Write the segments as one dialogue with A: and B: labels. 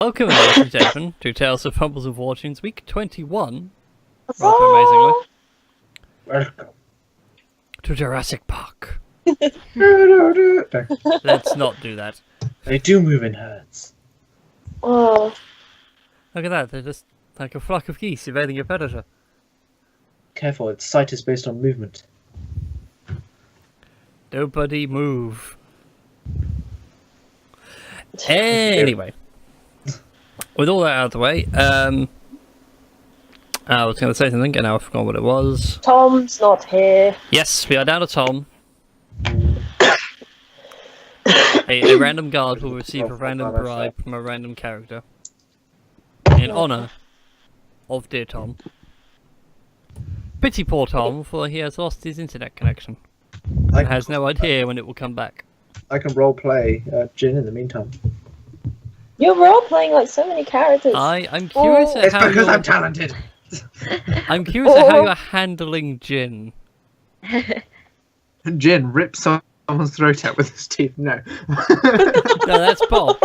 A: Welcome, ladies and gentlemen, to Tales of Fumbles and Fortunes, week 21. Rather amazingly.
B: Welcome
A: to Jurassic Park.
B: Let's
A: Let's not do that.
B: They do move in herds.
C: Oh.
A: Look at that, they're just like a flock of geese evading a predator.
B: Careful, its sight is based on movement.
A: Nobody move. Anyway. With all that out of the way, I was going to say something and now I forgot what it was.
C: Tom's not here.
A: Yes, we are down to Tom. a random guard will receive a random bribe from a random character. In honour of dear Tom. Pity poor Tom, for he has lost his internet connection. And has no idea when it will come back.
B: I can roleplay Jin in the meantime.
C: You're role-playing like so many characters.
A: I'm curious at how
B: because I'm talented!
A: I'm curious at how you're handling Jin.
B: Jin rips someone's throat out with his teeth. No.
A: No, that's Bob.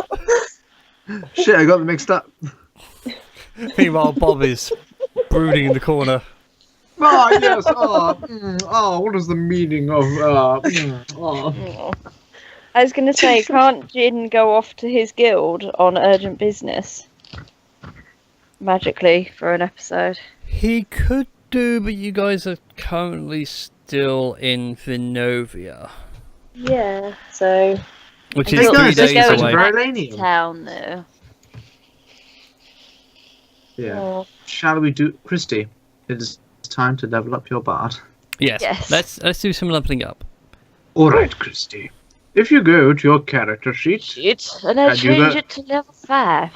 B: Shit, I got them mixed up.
A: Meanwhile, Bob is brooding in the corner.
B: Oh, yes. What is the meaning of...
D: I was going to say, can't Jin go off to his guild on urgent business? Magically, for an episode.
A: He could do, but you guys are currently still in Vinovia.
C: Yeah, so...
A: Which is 3 days away.
D: Town, though.
B: Yeah.
C: Oh.
B: Shall we do... Christy, it is time to level up your bard.
A: Yes. Let's do some leveling up.
B: Alright, Christy. If you go to your character sheet...
D: And I change it to level 5.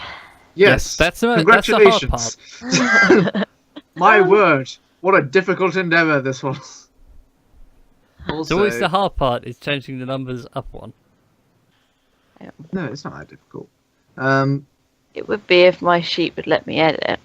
A: Yes, that's the hard part.
B: My word, what a difficult endeavour this was. Also,
A: always the hard part is changing the numbers up one.
B: No, it's not that difficult.
D: It would be if my sheet would let me edit.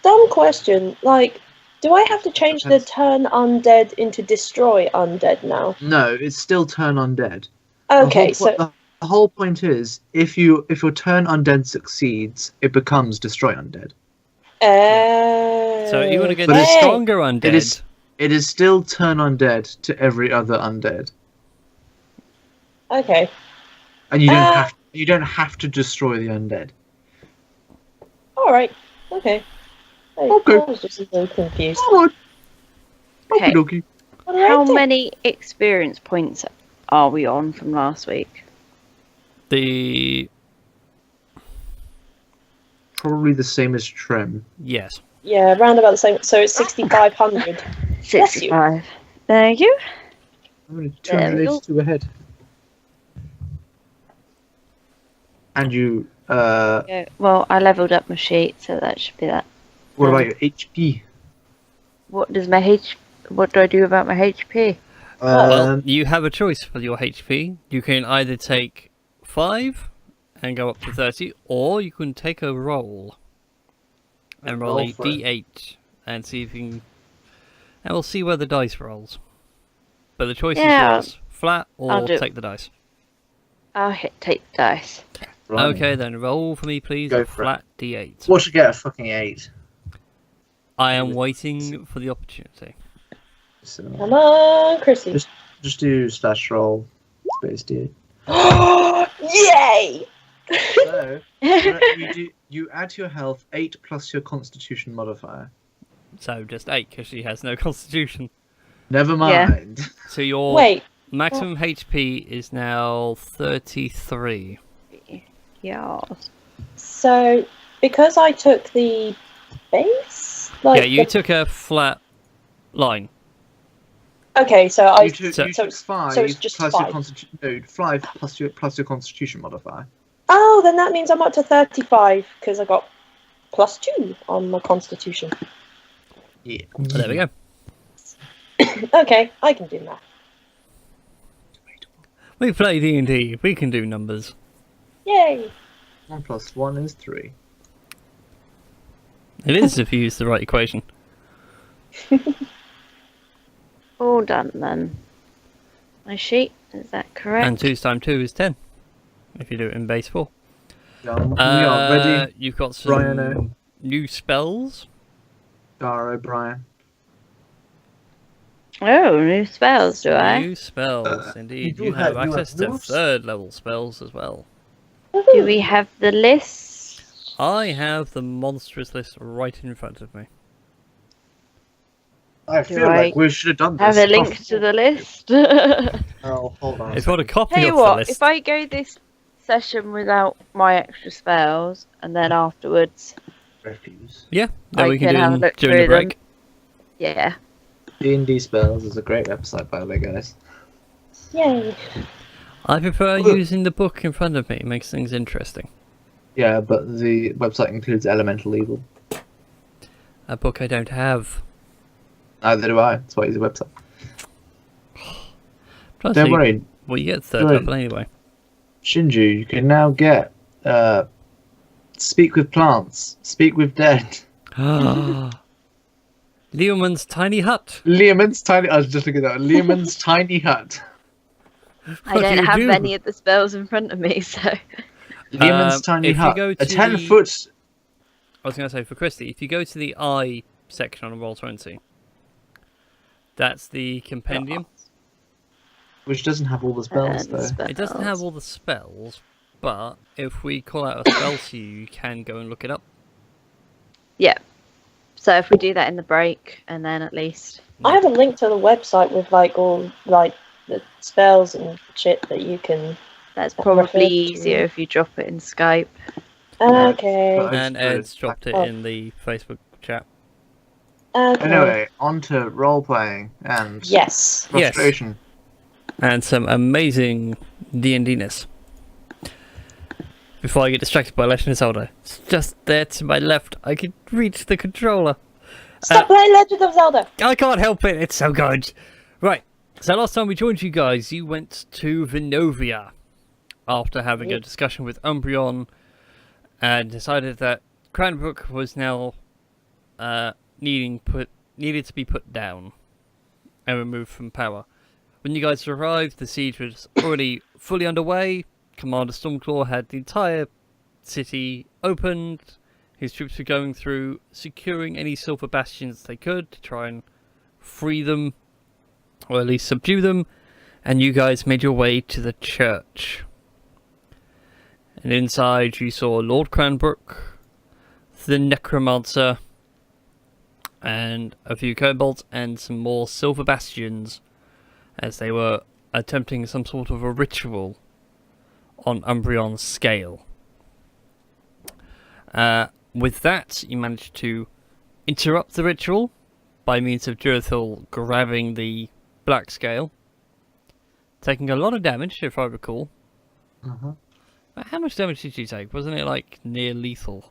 C: Dumb question. Like, do I have to change the turn undead into destroy undead now?
B: No, it's still turn undead.
C: Okay,
B: The whole point is, if your turn undead succeeds, it becomes destroy undead.
A: So you want to get the stronger undead.
B: It is still turn undead to every other undead.
C: Okay.
B: And you don't have to destroy the undead.
C: Alright. Okay.
B: Okay.
C: I was just a little confused.
B: Alright.
D: Okay.
B: Okie dokie.
D: How many experience points are we on from last week?
B: Probably the same as Trim.
A: Yes.
C: Yeah, around about the same. So it's 6,500.
D: 65. Thank you.
B: I'm only 282 ahead. And you,
D: Yeah, well, I leveled up my sheet, so that should be that.
B: what about your HP?
D: What do I do about my HP?
A: Well, you have a choice for your HP. You can either take 5 and go up to 30, or you can take a roll and roll a d8 and see if you can. And we'll see where the dice rolls. But the choice is yours: flat or take the dice.
D: I'll take the dice.
B: Right.
A: Okay, then roll for me, please.
B: Go
A: A
B: for
A: flat d8.
B: What should get a fucking 8?
A: I am waiting for the opportunity.
B: So,
C: Come on, Chrissy.
B: just do slash roll space D8.
C: Yay!
B: So you add to your health 8 plus your Constitution modifier.
A: So just 8, because she has no constitution.
B: Never mind.
A: So your maximum HP is now 33.
D: Yeah.
C: So, because I took the base?
A: Yeah, you took a flat line.
C: Okay, so
B: You took 5
C: so it's just
B: plus
C: 5.
B: your Constitution. No, 5 plus your Constitution modifier.
C: Oh, then that means I'm up to 35 because I got +2 on my constitution.
B: Yeah.
A: Oh, there we go.
C: Okay, I can do that.
A: We play D&D. We can do numbers.
C: Yay!
B: 1 plus 1 is 3.
A: It is if you use the right equation.
D: All done then. My sheet, is that correct?
A: And 2 times 2 is 10. If you do it in base 4.
B: We are ready.
A: You've got some
B: Brian
A: new spells.
B: Gar O'Brien.
D: Oh, new spells, do I?
A: New spells, indeed.
B: do
A: You have
B: have- you
A: access
B: have
A: to
B: moves?
A: 3rd level spells as well.
D: Do we have the list?
A: I have the monstrous list right in front of me.
B: I
D: Do
B: feel
D: I
B: like we should have done this.
D: Have a link to the list?
B: Oh, hold on.
A: If you want a copy
D: Tell you
A: of the
D: what,
A: list,
D: if I go this session without my extra spells, and then afterwards,
B: Refuse.
A: yeah, then
D: I
A: we can
D: can
A: do
D: have a
A: them
D: look
A: during the
D: through them.
A: break.
D: yeah.
B: D&D Spells is a great website, by the way, guys.
C: Yay.
A: I prefer
B: Look.
A: using the book in front of me. It makes things interesting.
B: Yeah, but the website includes Elemental Evil.
A: A book I don't have.
B: Neither do I. That's why I use the website.
A: Trying to
B: Don't
A: see
B: worry,
A: what you get 3rd
B: Don't.
A: level anyway.
B: Shinju, you can now get Speak with Plants, Speak with Dead.
A: Leoman's Tiny Hut.
B: Leoman's Tiny... I was just looking at that. Leoman's Tiny Hut.
D: I
A: What do
D: don't
A: you
D: have
A: do?
D: any of the spells in front of me, so.
B: Leoman's Tiny
A: if you
B: Hut.
A: go
B: A
A: to
B: 10-foot...
A: I was going to say for Christy, if you go to the I section on Roll20, that's the compendium.
B: Which doesn't have all the spells,
D: And
B: though.
A: It doesn't have all the spells, but if we call out a spell to you, you can go and look it up.
D: Yeah. So if we do that in the break, and then at least.
C: I have a link to the website with like all like the spells and shit that you can.
D: That's
C: Refer
D: probably
C: to-
D: easier if you drop it in Skype.
C: Okay.
B: But-
A: And Ed's dropped it
C: Oh.
A: in the Facebook chat.
C: Okay.
B: Anyway, on to role-playing and
C: Yes.
B: frustration.
A: And some amazing D&D-ness. Before I get distracted by Legend of Zelda. It's just there to my left. I can reach the controller.
C: Stop playing Legend of Zelda.
A: I can't help it. It's so good. Right. So last time we joined you guys, you went to Vinovia after having a discussion with Umbreon and decided that Cranbrook was now needed to be put down and removed from power. When you guys arrived, the siege was already fully underway. Commander Stormclaw had the entire city opened. His troops were going through, securing any silver bastions they could to try and free them, or at least subdue them. And you guys made your way to the church. And inside you saw Lord Cranbrook, the Necromancer, and a few kobolds, and some more silver bastions, as they were attempting some sort of a ritual on Umbreon's scale. With that, you managed to interrupt the ritual by means of Jurathil grabbing the black scale, taking a lot of damage, if I recall.
B: Uh-huh.
A: How much damage did you take? Wasn't it like near lethal?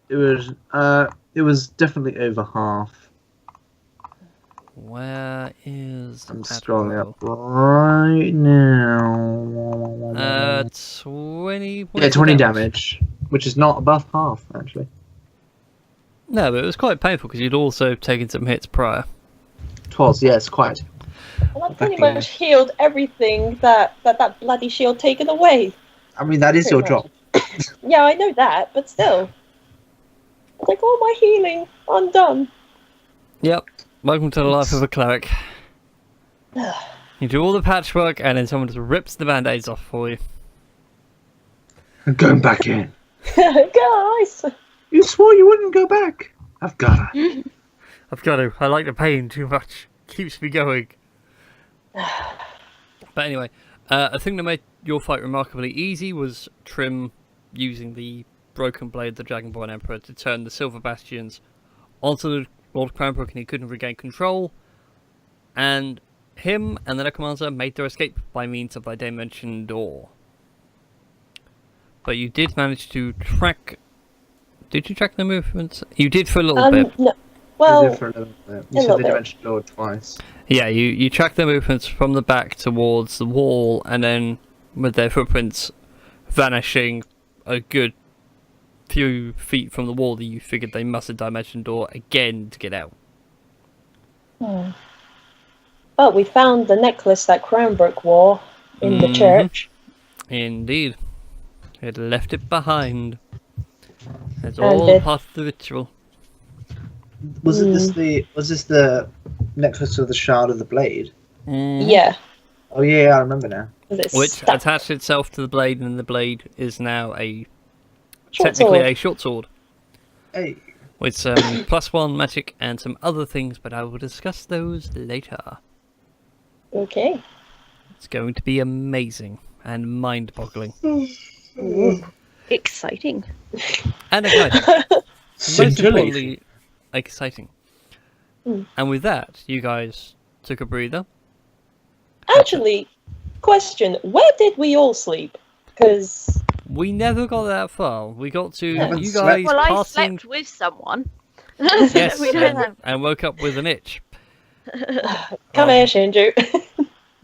B: It was definitely over half.
A: Where is the
B: I'm
A: pad
B: scrolling
A: roll?
B: up right now.
A: 20 points
B: Yeah,
A: of
B: 20 damage, which is not above half, actually.
A: No, but it was quite painful because you'd also taken some hits prior.
B: 'Twas, yes, quite.
C: Well, I pretty much healed everything that bloody shield taken away.
B: I mean, that is your
C: Pretty
B: job.
C: Yeah, I know that, but still. It's like, all my healing undone.
A: Yep. Welcome to the life of a cleric. You do all the patchwork and then someone just rips the band-aids off for you.
B: I'm going back in.
C: Guys!
B: You swore you wouldn't go back. I've got to.
A: I've got to. I like the pain too much. Keeps me going. But anyway, a thing that made your fight remarkably easy was Trim using the broken blade of the Dragonborn Emperor to turn the Silver Bastions onto the Lord Cranbrook, and he couldn't regain control. And him and the Necromancer made their escape by means of the dimension door. But you did manage to track... Did you track the movements? You did for a little bit.
C: No.
B: You
C: Well,
B: did for a little bit. You
C: a
B: said
C: little
B: the
C: bit.
B: Dimension Lord twice.
A: Yeah, you track their movements from the back towards the wall, and then with their footprints vanishing a good few feet from the wall, you figured they must have dimension door again to get out.
C: but we found the necklace that Cranbrook wore in the
A: Mhm.
C: church.
A: Indeed. It left it behind. It's
C: And
A: all
C: it-
A: part of the ritual.
B: Was this the necklace of the shard of the blade?
A: Mhm.
C: Yeah.
B: Oh yeah, I remember now.
C: 'Cause it's
A: Which
C: stuck.
A: attached itself to the blade, and the blade is now
C: Short
A: technically
C: sword.
A: a short sword.
B: Hey,
A: With some +1 magic and some other things, but I will discuss those later.
C: Okay.
A: It's going to be amazing and mind-boggling.
C: Ooh.
D: Exciting.
A: And exciting. Most
B: scintillating.
A: importantly, exciting.
C: Mm.
A: And with that, you guys took a breather.
C: Actually, question: where did we all sleep? Because
A: We never got that far. We got to
B: Haven't
A: you
B: slept.
A: guys
D: Well, I
A: passing...
D: slept with someone.
A: Yes,
D: We don't have.
A: and woke up with an itch.
C: come here, Shinju.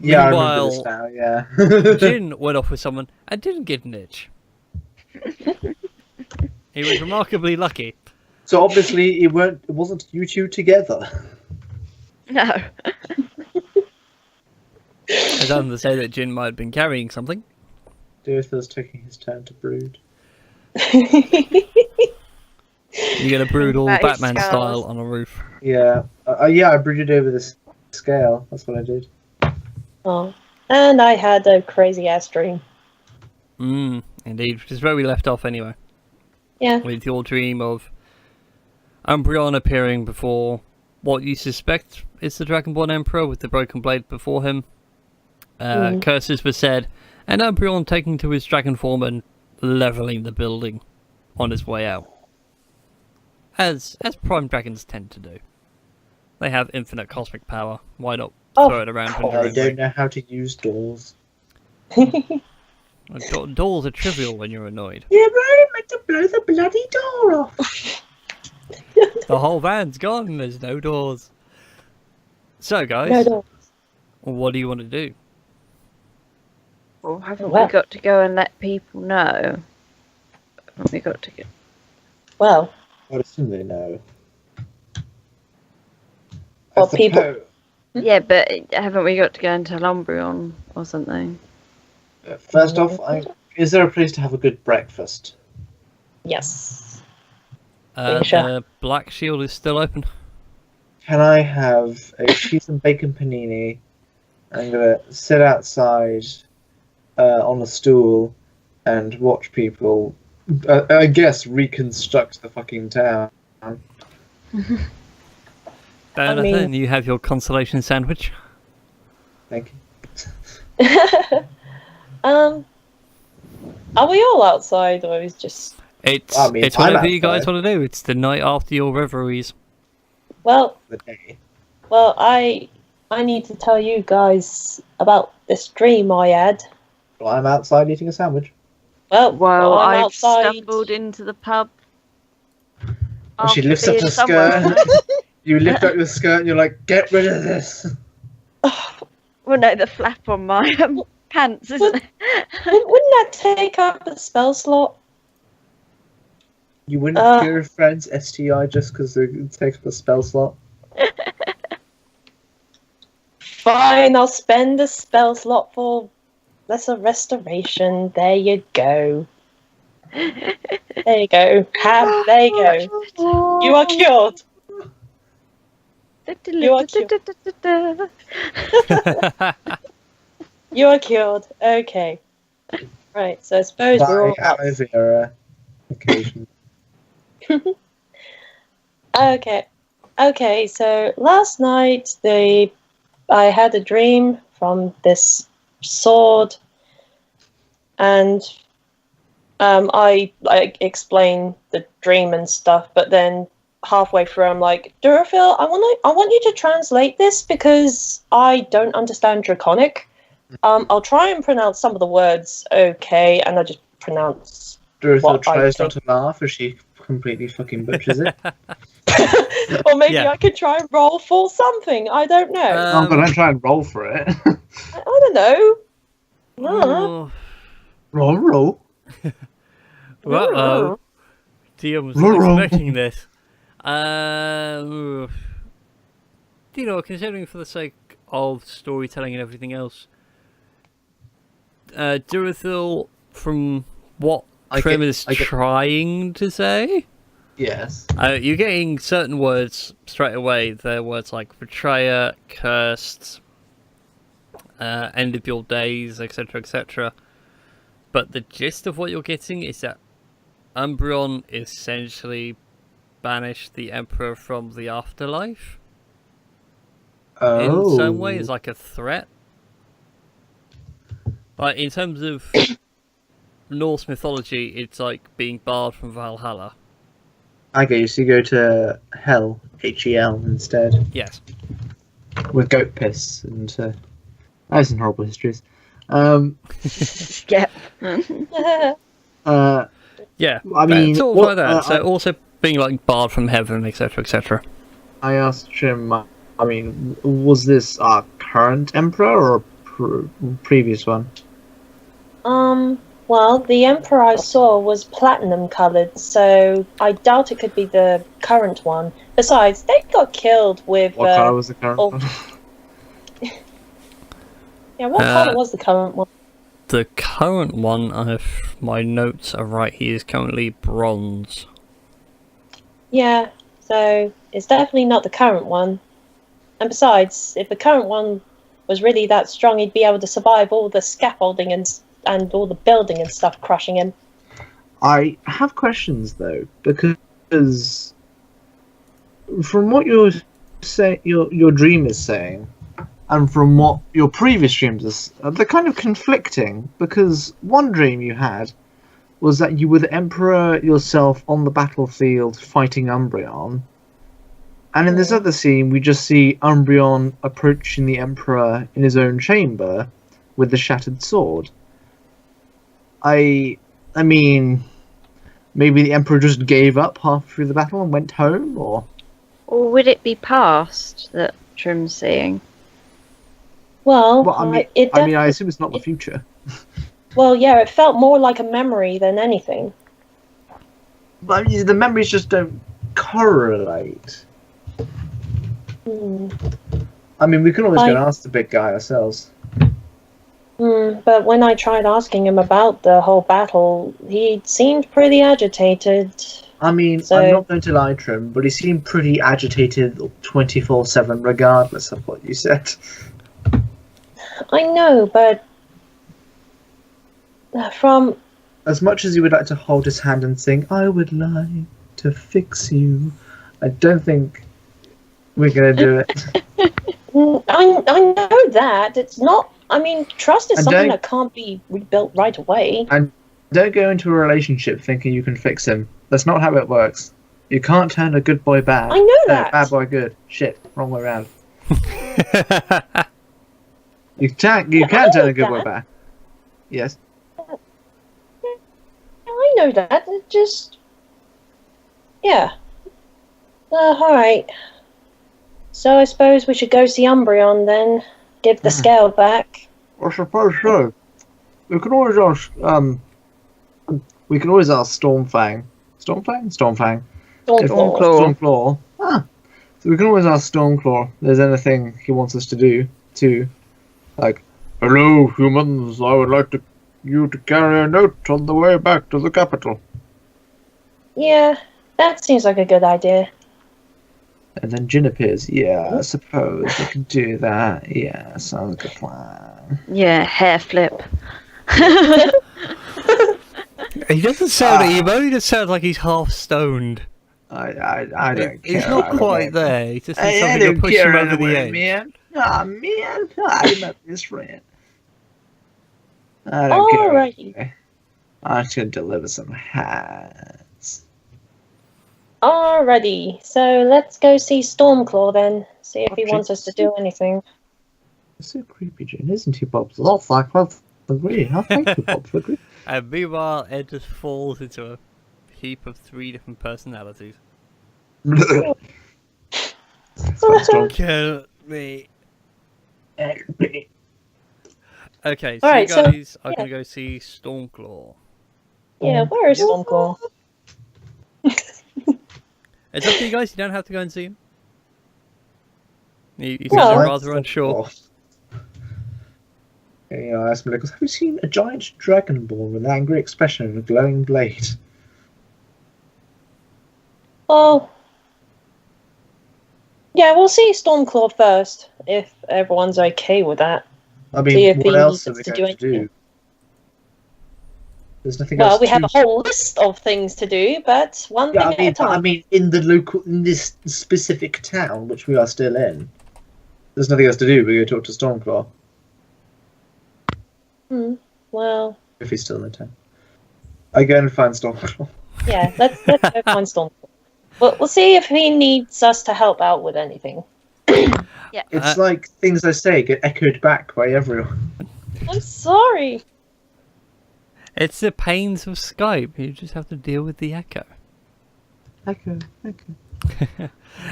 B: Yeah, I remember this
A: Meanwhile,
B: now. Yeah.
A: Jin went off with someone and didn't get an itch. He was remarkably lucky.
B: So obviously it wasn't you two together.
D: No.
A: As I'm to say that Jin might have been carrying something.
B: Doethil's taking his turn to brood.
A: You're gonna brood all
D: That is
A: Batman
D: scars.
A: style on a roof.
B: Yeah. Yeah, I brooded over this scale. That's what I did.
C: Oh, and I had a crazy ass dream.
A: Indeed, which is where we left off anyway.
C: Yeah.
A: With your dream of Umbreon appearing before what you suspect is the Dragonborn Emperor with the broken blade before him. Curses were said, and Umbreon taking to his dragon form and leveling the building on his way out. As Prime Dragons tend to do. They have infinite cosmic power. Why not throw it around when you're
B: I don't
A: angry?
B: know how to use doors.
A: Doors are trivial when you're annoyed.
B: Yeah, but I meant to blow the bloody door off.
A: The whole van's gone, there's no doors. So guys,
C: No, no.
A: what do you want to do?
D: Well, haven't
C: Well.
D: we got to go and let people know? Haven't we got to go?
C: Well,
B: I assume they know.
C: Well,
B: I
C: people-
B: suppose-
D: Yeah, but haven't we got to go and tell Umbreon or something?
B: First off, is there a place to have a good breakfast?
C: yes.
A: The
C: Sure.
A: Black Shield is still open.
B: Can I have a cheese and bacon panini? I'm gonna sit outside on a stool and watch people, I guess, reconstruct the fucking town.
A: Fair enough
C: mean-
A: then, you have your consolation sandwich.
B: Thank you.
C: Are we all outside, or is just?
A: It's
B: I mean,
A: it's
B: I'm
A: whatever you guys
B: outside.
A: want to do. It's the night after your reveries.
C: Well,
B: The day.
C: I need to tell you guys about this dream I had.
B: Well, I'm outside eating a sandwich.
D: Well,
C: I'm
D: I've
C: outside.
D: stumbled into the pub.
B: And she
D: after
B: lifts up
D: being
B: her
D: somewhere.
B: skirt. You lift up your skirt and you're like, get rid of this.
D: Well, no, the flap on my pants, isn't it?
C: Wouldn't that take up a spell slot?
B: You wouldn't cure a friend's STI just because it takes up a spell slot.
C: Fine, I'll spend a spell slot for lesser restoration. There you go. There you go. There you go. You are cured. You are cured. You are cured. Okay. Right, so I suppose we're all...
B: By aloe vera occasion.
C: Okay, so last night I had a dream from this sword, and I explain the dream and stuff, but then halfway through I'm like, Durafil, I want you to translate this because I don't understand Draconic. I'll try and pronounce some of the words okay, and I just pronounce
B: Dorothy
C: What I
B: tries not
C: think.
B: to laugh as she completely fucking butchers it.
C: or maybe
A: Yeah.
C: I could try and roll for something. I don't know.
B: Oh, but don't try and roll for it.
C: I don't know.
A: Oh,
B: roll.
A: uh-oh. Dia was not expecting this. You know, considering for the sake of storytelling and everything else, Durithil, from what Trim is trying to say.
B: Yes.
A: You're getting certain words straight away. They're words like betrayer, cursed, end of your days, etc., etc. But the gist of what you're getting is that Umbreon essentially banished the Emperor from the afterlife.
B: Oh.
A: In some ways, like a threat. Like, in terms of Norse mythology, it's like being barred from Valhalla.
B: Okay, so you go to Hell, Hel instead,
A: Yes.
B: with goat piss and that's some horrible histories.
D: Yeah.
A: Yeah.
B: I mean,
A: sort of
B: what,
A: like that. So also being like barred from heaven, etc., etc.
B: I asked Trim. I mean, was this our current emperor or a previous one?
C: Well, the emperor I saw was platinum coloured, so I doubt it could be the current one. Besides, they got killed with.
B: What colour was the current one?
C: Yeah, what colour was the current one?
A: The current one, if my notes are right, he is currently bronze.
C: Yeah, so it's definitely not the current one. And besides, if the current one was really that strong, he'd be able to survive all the scaffolding and all the building and stuff crushing him.
B: I have questions though, because from what you're saying, your dream is saying, and from what your previous dreams are, they're kind of conflicting. Because one dream you had was that you were the Emperor yourself on the battlefield fighting Umbreon, and in this other scene we just see Umbreon approaching the Emperor in his own chamber with the shattered sword. I mean, maybe the Emperor just gave up half through the battle and went home, or
D: Or would it be past that Trim's seeing?
C: Well,
B: I assume it's not the future.
C: Well, yeah, it felt more like a memory than anything.
B: But I mean, the memories just don't correlate. I mean, we can always go and ask the big guy ourselves.
C: But when I tried asking him about the whole battle, he seemed pretty agitated.
B: I mean, I'm not going to lie, Trim, but he seemed pretty agitated 24/7 regardless of what you said.
C: I know, but from...
B: As much as you would like to hold his hand and sing, I would like to fix you, I don't think we're going to do it.
C: I know that. It's not... I mean, trust is something that can't be rebuilt right away.
B: And don't go into a relationship thinking you can fix him. That's not how it works. You can't turn a good boy bad.
C: I know that.
B: Bad boy good. Shit, wrong way around. You can turn a good boy bad. Yes.
C: I know that. It just... Yeah. Alright. So I suppose we should go see Umbreon then. Give the scale back.
B: I suppose so. We can always ask Stormfang. Stormfang? Stormclaw. Ah. So we can always ask Stormclaw if there's anything he wants us to do to, like, hello humans, I would like you to carry a note on the way back to the capital.
C: Yeah, that seems like a good idea.
B: And then Jin appears. Yeah, I suppose we can do that. Yeah, sounds like a plan.
D: Yeah, hair flip.
A: He doesn't sound emo, he just sounds like he's half stoned.
B: I don't care.
A: He's not quite there. He just needs
B: I
A: something to
B: don't
A: push him
B: care
A: over the
B: anyway,
A: edge.
B: man. Aw, man. I'm not his friend. I don't care. Anyway. I'm just going to deliver some hats.
C: Alrighty, so let's go see Stormclaw then. See if he wants us to do anything.
B: It's so creepy, Jin, isn't he, Bob? Oh, I agree. I thank you, Bob, for agreeing.
A: And meanwhile, Ed just falls into a heap of 3 different personalities. Kill me. Okay, so
C: Alright,
A: you guys are going to go see Stormclaw.
C: Yeah, where is Stormclaw?
A: It's up to you guys, you don't have to go and see him. You sound rather unsure.
B: You know, I asked Nicholas, have you seen a giant dragonborn with an angry expression and a glowing blade?
C: Well, yeah, we'll see Stormclaw first, if everyone's okay with that.
B: I
C: See
B: mean,
C: if
B: what
C: he
B: else are
C: needs
B: we
C: to
B: going
C: do
B: to do?
C: anything.
B: There's nothing
C: Well,
B: else
C: we
B: to
C: have a whole list of things to do, but one
B: Yeah,
C: thing at a time.
B: I mean, in this specific town, which we are still in, there's nothing else to do. We go talk to Stormclaw
C: Well,
B: if he's still in the town. I go and find Stormclaw.
C: yeah, let's go find Stormclaw. We'll see if he needs us to help out with anything.
D: Yeah.
B: It's like things I say get echoed back by everyone.
C: I'm sorry.
A: It's the pains of Skype. You just have to deal with the echo.
B: Echo.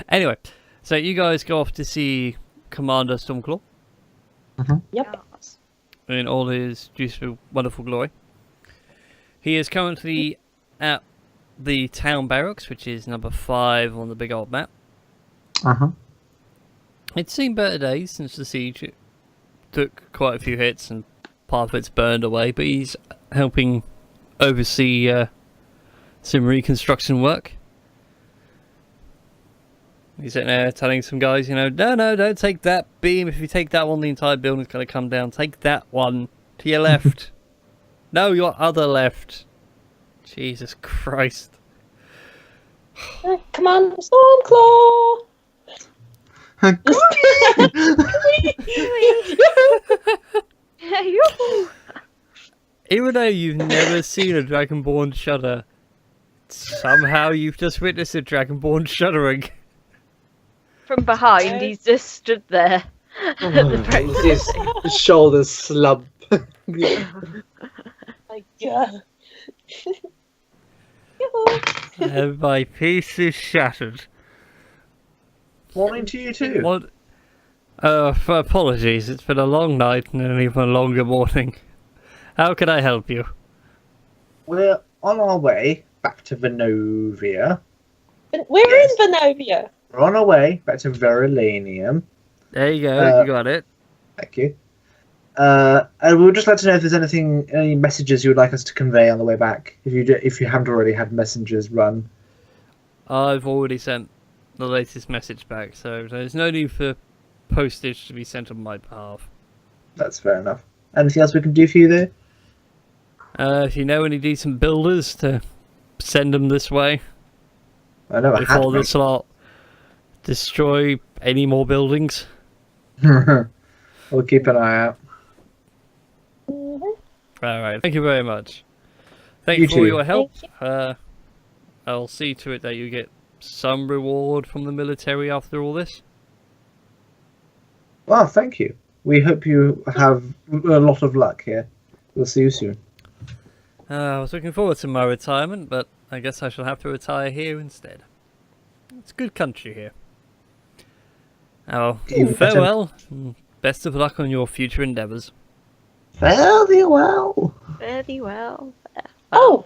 A: Anyway, so you guys go off to see Commander Stormclaw
C: Yep.
A: in all his beautiful, wonderful glory. He is currently at the town barracks, which is number 5 on the big old map. It's seen better days since the siege. It took quite a few hits and part of it's burned away, but he's helping oversee some reconstruction work. He's sitting there telling some guys, no, don't take that beam. If you take that one, the entire building's going to come down. Take that one to your left. No, your other left. Jesus Christ.
C: Come on, Stormclaw!
A: Even though you've never seen a Dragonborn shudder, somehow you've just witnessed a Dragonborn shuddering.
D: From behind, he's just stood there.
B: His shoulders slump.
C: My God.
A: And my piece is shattered.
B: Morning to you too.
A: What? Apologies, it's been a long night and an even longer morning. How can I help you?
B: We're on our way back to Venovia.
C: We're
B: Yes.
C: in Venovia.
B: We're on our way back to Verulanium.
A: There you go, you got it.
B: Thank you. And we'd just like to know if there's any messages you would like us to convey on the way back. If you haven't already had messengers run.
A: I've already sent the latest message back, so there's no need for postage to be sent on my behalf.
B: That's fair enough. Anything else we can do for you there?
A: If you know any decent builders, to send them this way
B: I know
A: before this lot destroy any more buildings.
B: We'll keep an eye out.
A: Alright, thank you very much. Thank
B: You
A: you for
B: too.
A: your help.
C: Thank
A: I'll see to it that you get some reward from the military after all this.
B: Well, thank you. We hope you have a lot of luck here. We'll see you soon.
A: I was looking forward to my retirement, but I guess I shall have to retire here instead. It's good country here. Oh, farewell. And best of luck on your future endeavours.
B: Fairly well.
D: Very well.
C: Oh,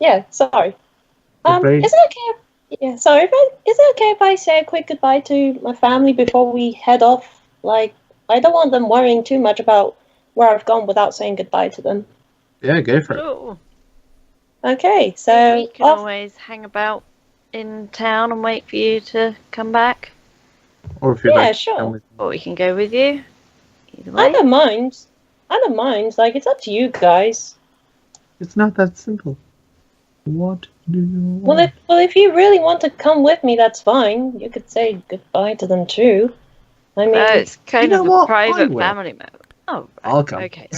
C: yeah, sorry. Is
B: Goodbye.
C: it okay? Yeah, sorry, but is it okay if I say a quick goodbye to my family before we head off? Like, I don't want them worrying too much about where I've gone without saying goodbye to them.
B: Yeah, go for it.
D: Sure.
C: Okay, so
D: We can
C: off.
D: always hang about in town and wait for you to come back.
B: Or if you'd
C: Yeah,
B: like to
C: sure.
B: come with
D: Or we can go with you. Either
C: I
D: way.
C: don't mind. I don't mind. Like, it's up to you guys.
B: It's not that simple. What do you want?
C: Well, if you really want to come with me, that's fine. You could say goodbye to them too. I mean,
D: It's kind
B: You know
D: of
B: what?
D: a private
B: I will.
D: family moment. Oh, right.
B: I'll come.
D: Okay.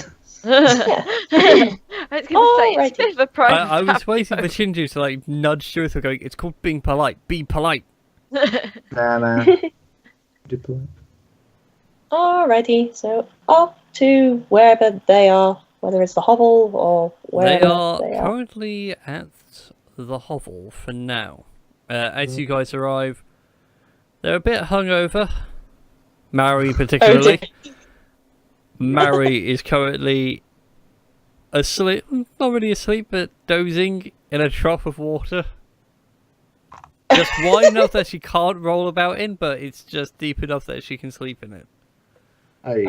D: I was going to say, it's a
C: Alrighty.
D: bit of a private
A: I was
D: family
A: waiting for Shinju to like nudge Shirutha going, it's called being polite. Be polite.
D: moment.
B: Nah. Diplomat.
C: alrighty. So off to wherever they are, whether it's the hovel or wherever
A: They are
C: they are.
A: currently at the hovel for now. As you guys arrive, they're a bit hungover. Mary particularly. Mary is currently asleep, not really asleep, but dozing in a trough of water. Just wide enough that she can't roll about in, but it's just deep enough that she can sleep in it.
B: Hey,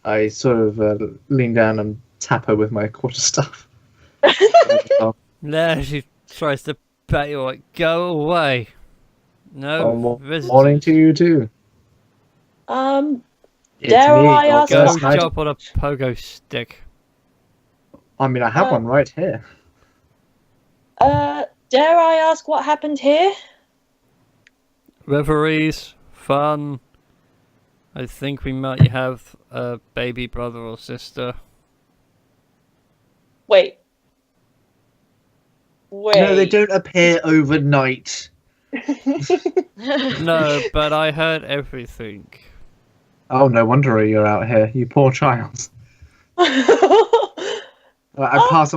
B: I sort of lean down and tap her with my quarterstaff.
A: There she tries to pat you like, go away. No, visitors.
B: Morning to you too. It's
C: Dare
B: me,
C: I
B: your
C: ask
A: Go
B: first knight.
A: jump on a pogo stick.
B: I mean, I have one right here.
C: Dare I ask what happened here?
A: Reveries, fun. I think we might have a baby brother or sister.
C: Wait.
B: No, they don't appear overnight.
A: No, but I heard everything.
B: Oh, no wonder you're out here, you poor child. I pass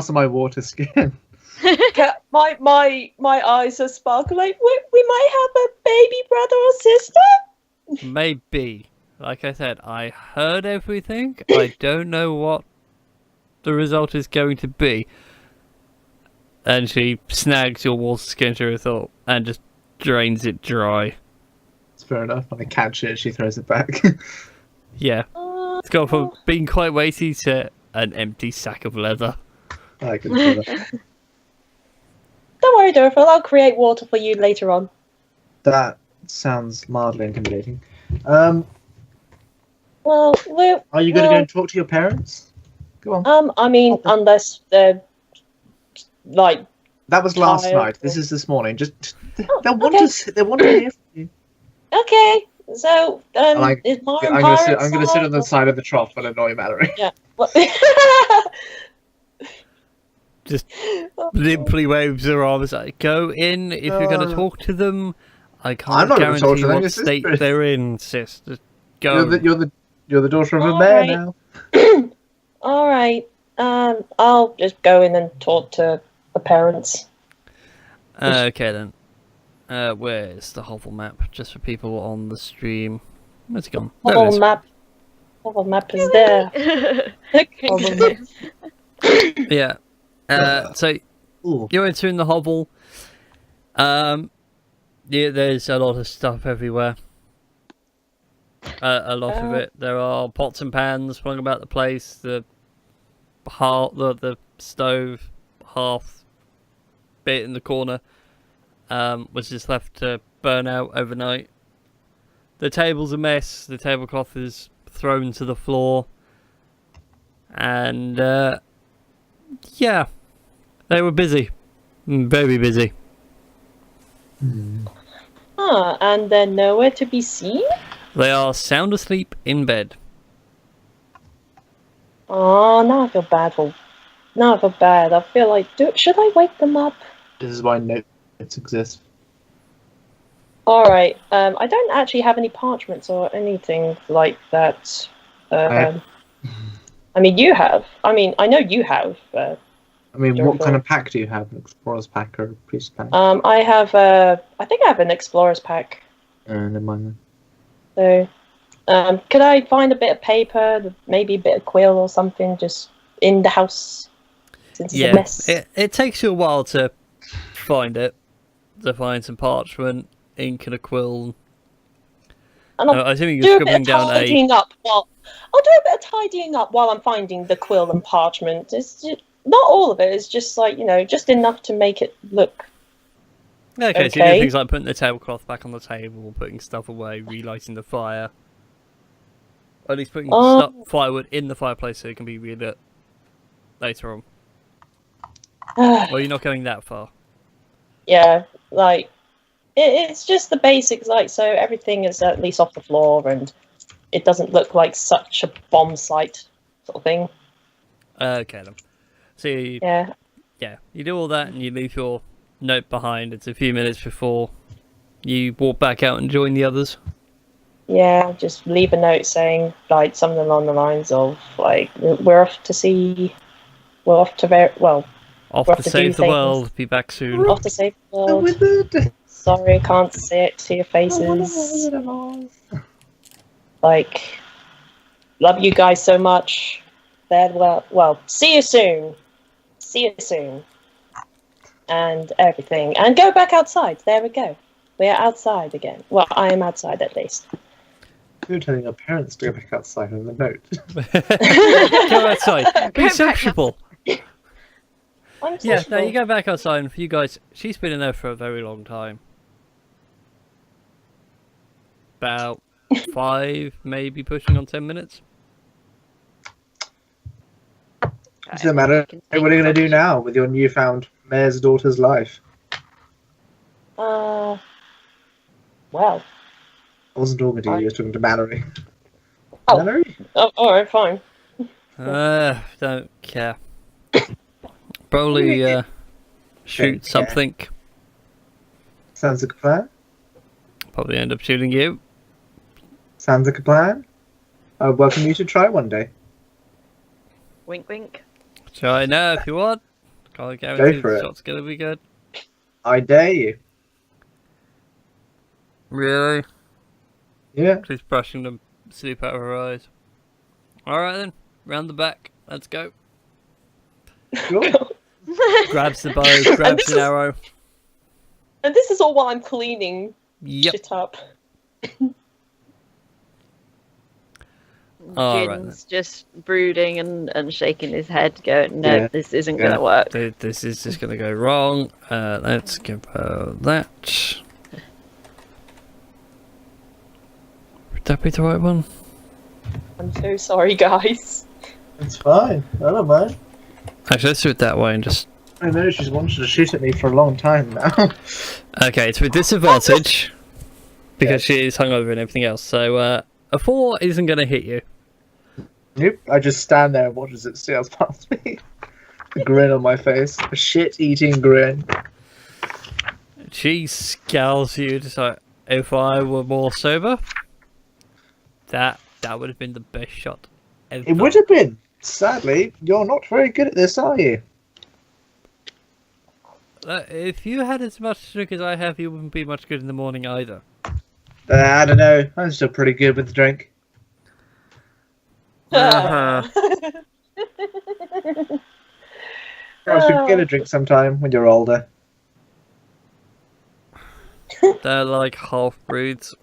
B: on my water skin.
C: my eyes are sparkling. We might have a baby brother or sister.
A: Maybe. Like I said, I heard everything. I don't know what the result is going to be. And she snags your water skin to her thought and just drains it dry.
B: It's fair enough. When I catch it, she throws it back.
A: Yeah. It's gone from being quite weighty to an empty sack of leather.
B: I can do that.
C: Don't worry, Dorothy. I'll create water for you later on.
B: That sounds mildly intimidating.
C: Well,
B: Are you going to go and talk to your parents? Go on.
C: I mean, unless they're like.
B: That was last
C: tired
B: night.
C: or-
B: This is this morning. Just
C: Oh,
B: want
C: okay.
B: to. They want to hear from you.
C: Okay, so is my
B: I'm going to sit on the side of the trough and annoy Mallory.
C: Yeah.
A: Just limply waves her arms like, go in if you're going to talk to them. I
B: I'm
A: can't
B: not gonna talk
A: guarantee
B: to them,
A: what
B: it's
A: state
B: secret.
A: they're in, sis. Just go.
B: You're the daughter of a
C: All
B: mayor
C: right.
B: now.
C: All right. I'll just go in and talk to the parents.
A: Okay then. Where's the hovel map? Just for people on the stream. Where's it gone? There it
C: Hovel
A: is.
C: map. Hovel map is there.
A: Yeah. So
B: Ooh.
A: you're entering the hovel. Yeah, there's a lot of stuff everywhere. A lot of it. There are pots and pans flung about the place. The stove half bit in the corner was just left to burn out overnight. The table's a mess. The tablecloth is thrown to the floor. And yeah, they were busy. Very busy.
C: And they're nowhere to be seen?
A: They are sound asleep in bed.
C: Oh, now I feel bad I feel like, should I wake them up?
B: This is why notes exist.
C: Alright, I don't actually have any parchments or anything like that. I mean, you have. I mean, I know you have.
B: I mean,
C: Sure.
B: what kind of pack do you have? An explorer's pack or a priest pack?
C: I have, I think I have an explorer's pack.
B: Never mind
C: So, could I find a bit of paper, maybe a bit of quill or something, just in the house? Since it's a mess.
A: It takes you a while to find it. To find some parchment, ink and a quill.
C: And I'll
A: I assume
C: do
A: you're
C: a bit
A: scribbling
C: of
A: down
C: tidying up while I'll do a bit of tidying up while I'm finding the quill and parchment. It's just, not all of it. It's just like, just enough to make it look.
A: Okay, so you do things like putting the tablecloth back on the table, putting stuff away, relighting the fire. Or at least putting firewood in the fireplace so it can be relit later on. Well, you're not going that far.
C: Yeah, like it's just the basics, like so everything is at least off the floor and it doesn't look like such a bomb site sort of thing.
A: Okay then. So you do all that and you leave your note behind. It's a few minutes before you walk back out and join the others.
C: Yeah, just leave a note saying like something along the lines of like we're off to save
A: the world. Be back soon.
C: Off to save the world. Sorry, I can't say it to your faces. Like, love you guys so much. Well, see you soon. See you soon. And everything. And go back outside. There we go. We are outside again. Well, I am outside at least.
B: You're telling your parents to go back outside on the note.
A: Go outside. Be
D: Go back
A: sociable.
C: I'm
A: Yeah,
C: sociable.
A: no, you go back outside, and for you guys, she's been in there for a very long time. About 5, maybe pushing on 10 minutes.
B: Doesn't matter. Hey, what are you going to do now with your newfound mayor's daughter's life?
C: Well,
B: I wasn't talking to you, I was talking to Mallory.
C: Oh.
B: Mallory?
C: alright, fine.
A: Don't care. Probably shoot
B: care.
A: something.
B: Sounds like a plan.
A: Probably end up shooting you.
B: Sounds like a plan. I would welcome you to try one day.
D: Wink, wink.
A: Try now if you want. Can't guarantee
B: for
A: the
B: it.
A: shot's gonna be good.
B: I dare you.
A: Really?
B: Yeah.
A: She's brushing the sleep out of her eyes. Alright then, round the back. Let's go.
B: Sure.
A: Grabs the bow, grabs an arrow.
C: And this is all while I'm cleaning
A: Yep.
C: shit up.
A: All right,
D: Jin's just brooding and shaking his head, going, no,
B: Yeah.
D: this isn't
B: Yeah.
D: going to work.
A: This is just gonna go wrong. Let's give her that. Would that be the right one?
C: I'm so sorry, guys.
B: It's fine. I don't mind.
A: Actually, let's do it that way and just...
B: I know she's wanted to shoot at me for a long time now.
A: Okay, it's with disadvantage. Because she is hungover and everything else. So, a 4 isn't gonna hit you.
B: Nope. I just stand there and watch as it sails past me. A grin on my face. A shit-eating grin.
A: She scowls you just like, if I were more sober, that would have been the best shot ever.
B: It would have been. Sadly, you're not very good at this, are you?
A: If you had as much drink as I have, you wouldn't be much good in the morning either.
B: I don't know. I'm still pretty good with the drink.
A: Uh-huh.
B: Perhaps we could get a drink sometime when you're older.
A: They're like half-breeds.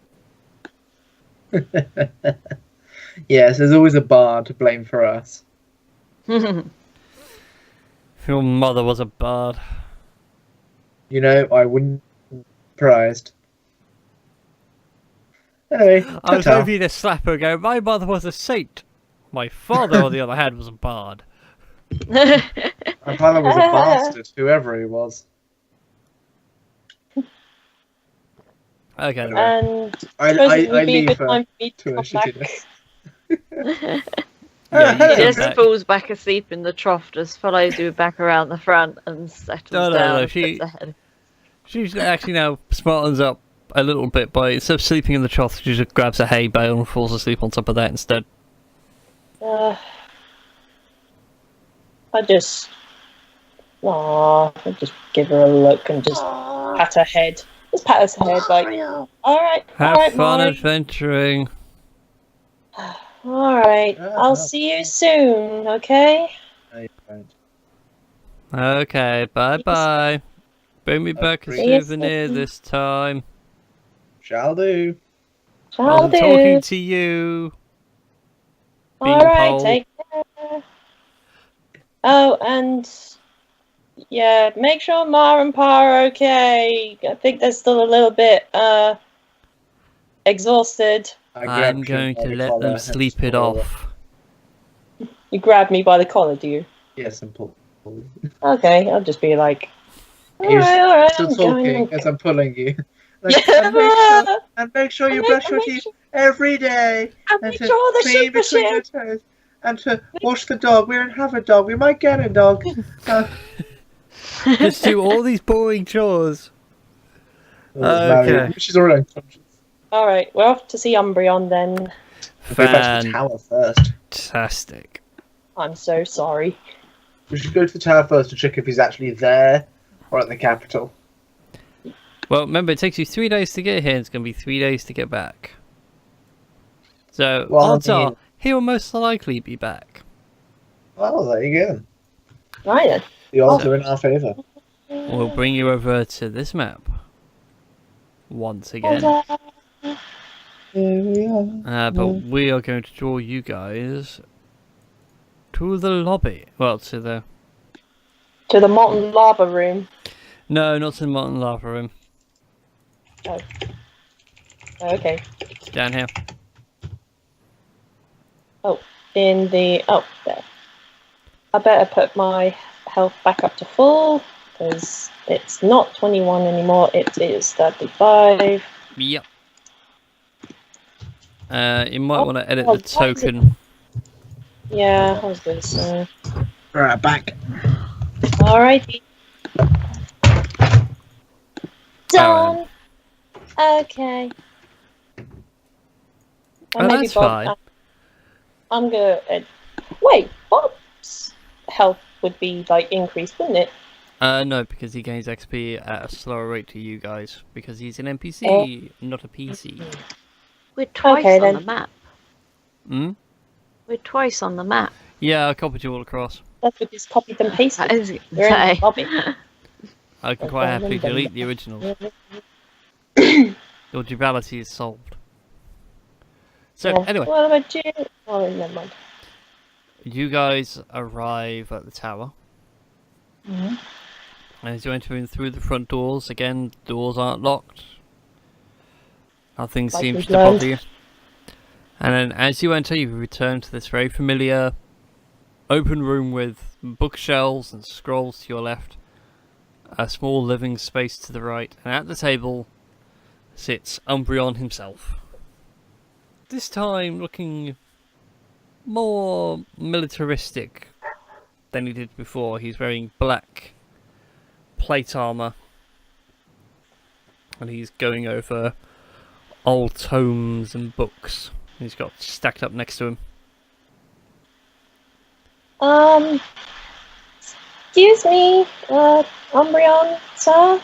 B: Yes, there's always a bar to blame for us.
A: If your mother was a bard.
B: You know, I wouldn't be surprised. Anyway,
A: I was
B: ta-ta.
A: hoping to slap her and go, my mother was a saint. My father, on the other hand, was a bard.
B: My father was a bastard, whoever he was.
A: Okay, then.
C: And
B: I
C: suppose it would be a
B: leave
C: good
B: her
C: time for me
B: to
C: to
B: her
C: come back.
B: shittiness.
A: Yeah,
D: He
A: you
D: just
A: come back.
D: falls back asleep in the trough, just follows you back around the front and settles
A: No,
D: down. and
A: she-
D: puts her head-
A: She's actually now smartens up a little bit by, instead of sleeping in the trough, she just grabs a hay bale and falls asleep on top of that instead.
C: I just give her a look and just pat her head. Just pat her head like, alright,
A: Have
C: alright,
A: fun
C: Molly.
A: adventuring.
C: Alright, I'll see you soon, okay?
B: No, you won't.
A: Okay, bye-bye. Bring me back a
B: See
C: you
A: souvenir
C: soon.
A: this time.
B: Shall do.
C: I'll
A: I'm
C: do.
A: talking to you.
C: Alright,
A: Beanpole.
C: take care. Oh, and yeah, make sure Ma and Pa are okay. I think they're still a little bit exhausted.
B: I
A: I'm
B: grabbed you
A: going
B: by
A: to
B: the
A: let
B: collar
A: them
B: and
A: sleep it
B: pulled her.
A: off.
C: You grab me by the collar, do you?
B: Yes, and pull.
C: Okay, I'll just be like,
B: You're
C: alright,
B: still
C: I'm
B: talking
C: going.
B: as I'm pulling you. Like,
C: Yeah.
B: and make sure you brush your teeth every day.
C: And
B: And
C: make
B: to
C: sure the
B: clean
C: super
B: between your
C: shit.
B: toes. And to wash the dog. We don't have a dog. We might get a dog.
A: Just do all these boring chores.
B: Mary, she's already unconscious.
C: Alright, we're off to see Umbreon then.
B: We'll go back to the tower first.
A: Fantastic.
C: I'm so sorry.
B: We should go to the tower first to check if he's actually there or at the capital.
A: Well, remember, it takes you 3 days to get here, and it's going to be 3 days to get back. So,
B: Well,
A: odds
B: I mean-
A: are, he will most likely be back.
B: Well, there you go.
C: Right then.
B: The odds are in our favour.
A: We'll bring you over to this map. Once again.
B: Here we are.
A: But we are going to draw you guys to the lobby. Well, to the...
C: To the molten lava room.
A: No, not to the molten lava room.
C: Oh. Okay.
A: Down here.
C: In the... Oh, there. I better put my health back up to full, because it's not 21 anymore, it is 35.
A: Yep. You might want to edit
C: oh,
A: the token.
C: Yeah, I was going to say.
B: Right, back.
C: Alrighty. Done. Okay.
A: Oh, that's fine.
C: I'm gonna. Wait, Bob's health would be like increased, wouldn't it?
A: No, because he gains XP at a slower rate to you guys, because he's an NPC, not a PC.
D: We're twice
C: Okay,
D: on
C: then.
D: the map.
A: Hmm?
D: We're twice on the map.
A: Yeah, I copied you all across.
C: That's what just copied and pasted.
D: That is
C: They're in the
D: say.
C: lobby.
A: I can quite happily delete the original. Your duality is solved. So,
C: Yeah.
A: anyway,
C: What about you? Oh, never mind.
A: you guys arrive at the tower.
C: Mhm.
A: And as you enter in through the front doors, again, doors aren't locked. Nothing
C: Like
A: seems
C: we've
A: to bother
C: learned.
A: you. And then as you enter, you return to this very familiar open room with bookshelves and scrolls to your left, a small living space to the right, and at the table sits Umbreon himself. This time looking more militaristic than he did before. He's wearing black plate armor, and he's going over old tomes and books he's got stacked up next to him.
C: Excuse me, Umbreon, sir.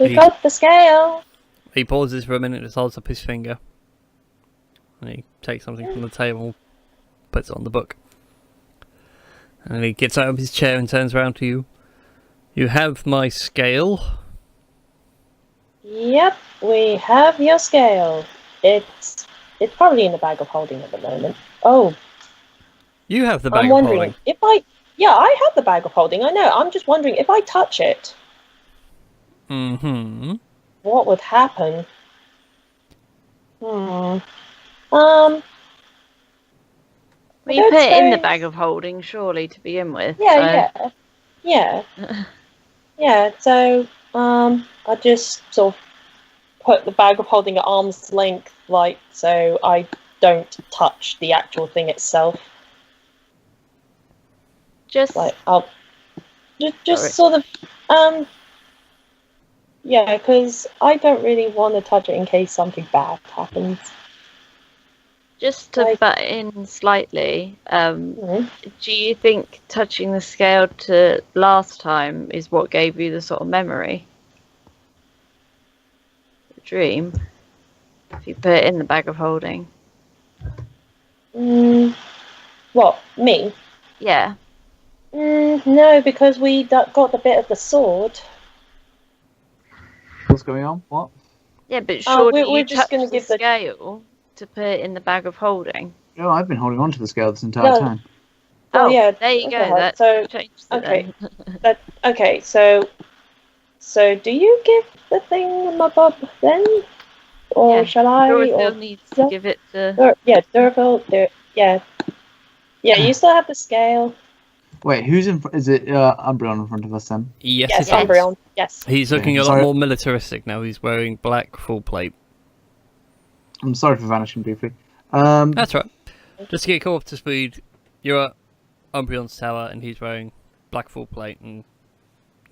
C: We got the scale.
A: He pauses for a minute and holds up his finger. And he takes something from the table, puts it on the book. And he gets out of his chair and turns around to you. You have my scale.
C: Yep, we have your scale. It's probably in the bag of holding at the moment. Oh,
A: You have the bag
C: I'm
A: of
C: wondering
A: holding.
C: if I have the bag of holding. I know. I'm just wondering if I touch it,
A: Mm-hmm.
C: what would happen? I
D: Well, you
C: don't
D: put it in the
C: suppose-
D: bag of holding, surely, to begin with.
C: Yeah. Yeah. So, I just sort of put the bag of holding at arm's length, like, so I don't touch the actual thing itself.
D: Just
C: Like, I'll just
D: Sorry.
C: sort of, yeah, because I don't really want to touch it in case something bad happens.
D: Just to
C: Like-
D: butt in slightly,
C: Mhm.
D: do you think touching the scale to last time is what gave you the sort of memory? The dream? If you put it in the bag of holding?
C: What, me?
D: Yeah.
C: No, because we got the bit of the sword.
B: What's going on? What?
D: Yeah, but surely
C: we're
D: you
C: just
D: touched
C: gonna
D: the
C: give the-
D: scale to put it in the bag of holding.
B: Oh, I've been holding on to the scale this entire
C: No.
B: time.
C: Oh, yeah.
D: There you go.
C: okay,
D: That
C: so
D: changed it
C: okay.
D: then.
C: Okay, so do you give the thing my bob then, or
D: Yeah,
C: shall I?
D: Dorothea
C: Or
D: needs to give it to...
C: Durville. Yeah. You still have the scale.
B: Wait, who's in? Is it Umbreon in front of us then?
A: Yes,
C: Yes,
A: it is.
C: Umbreon. Yes.
A: He's looking a lot
B: Sorry.
A: more militaristic now. He's wearing black full plate.
B: I'm sorry for vanishing briefly. Um,
A: That's right. Just to get caught up to speed, you're at Umbreon's tower and he's wearing black full plate and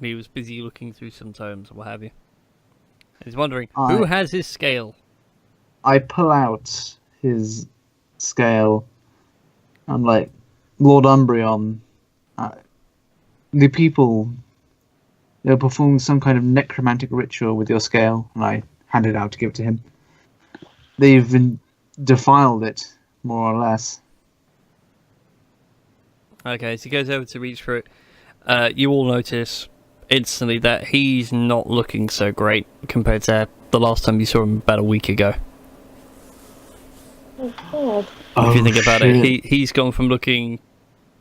A: he was busy looking through some tomes or what have you. He's wondering, who has his scale?
B: I pull out his scale. I'm like, Lord Umbreon, the people, they're performing some kind of necromantic ritual with your scale, and I hand it out to give it to him. They've defiled it, more or less.
A: Okay, so he goes over to reach for it. You all notice instantly that he's not looking so great compared to the last time you saw him about a week ago.
C: Oh God.
A: If you think about it,
B: shit.
A: he's gone from looking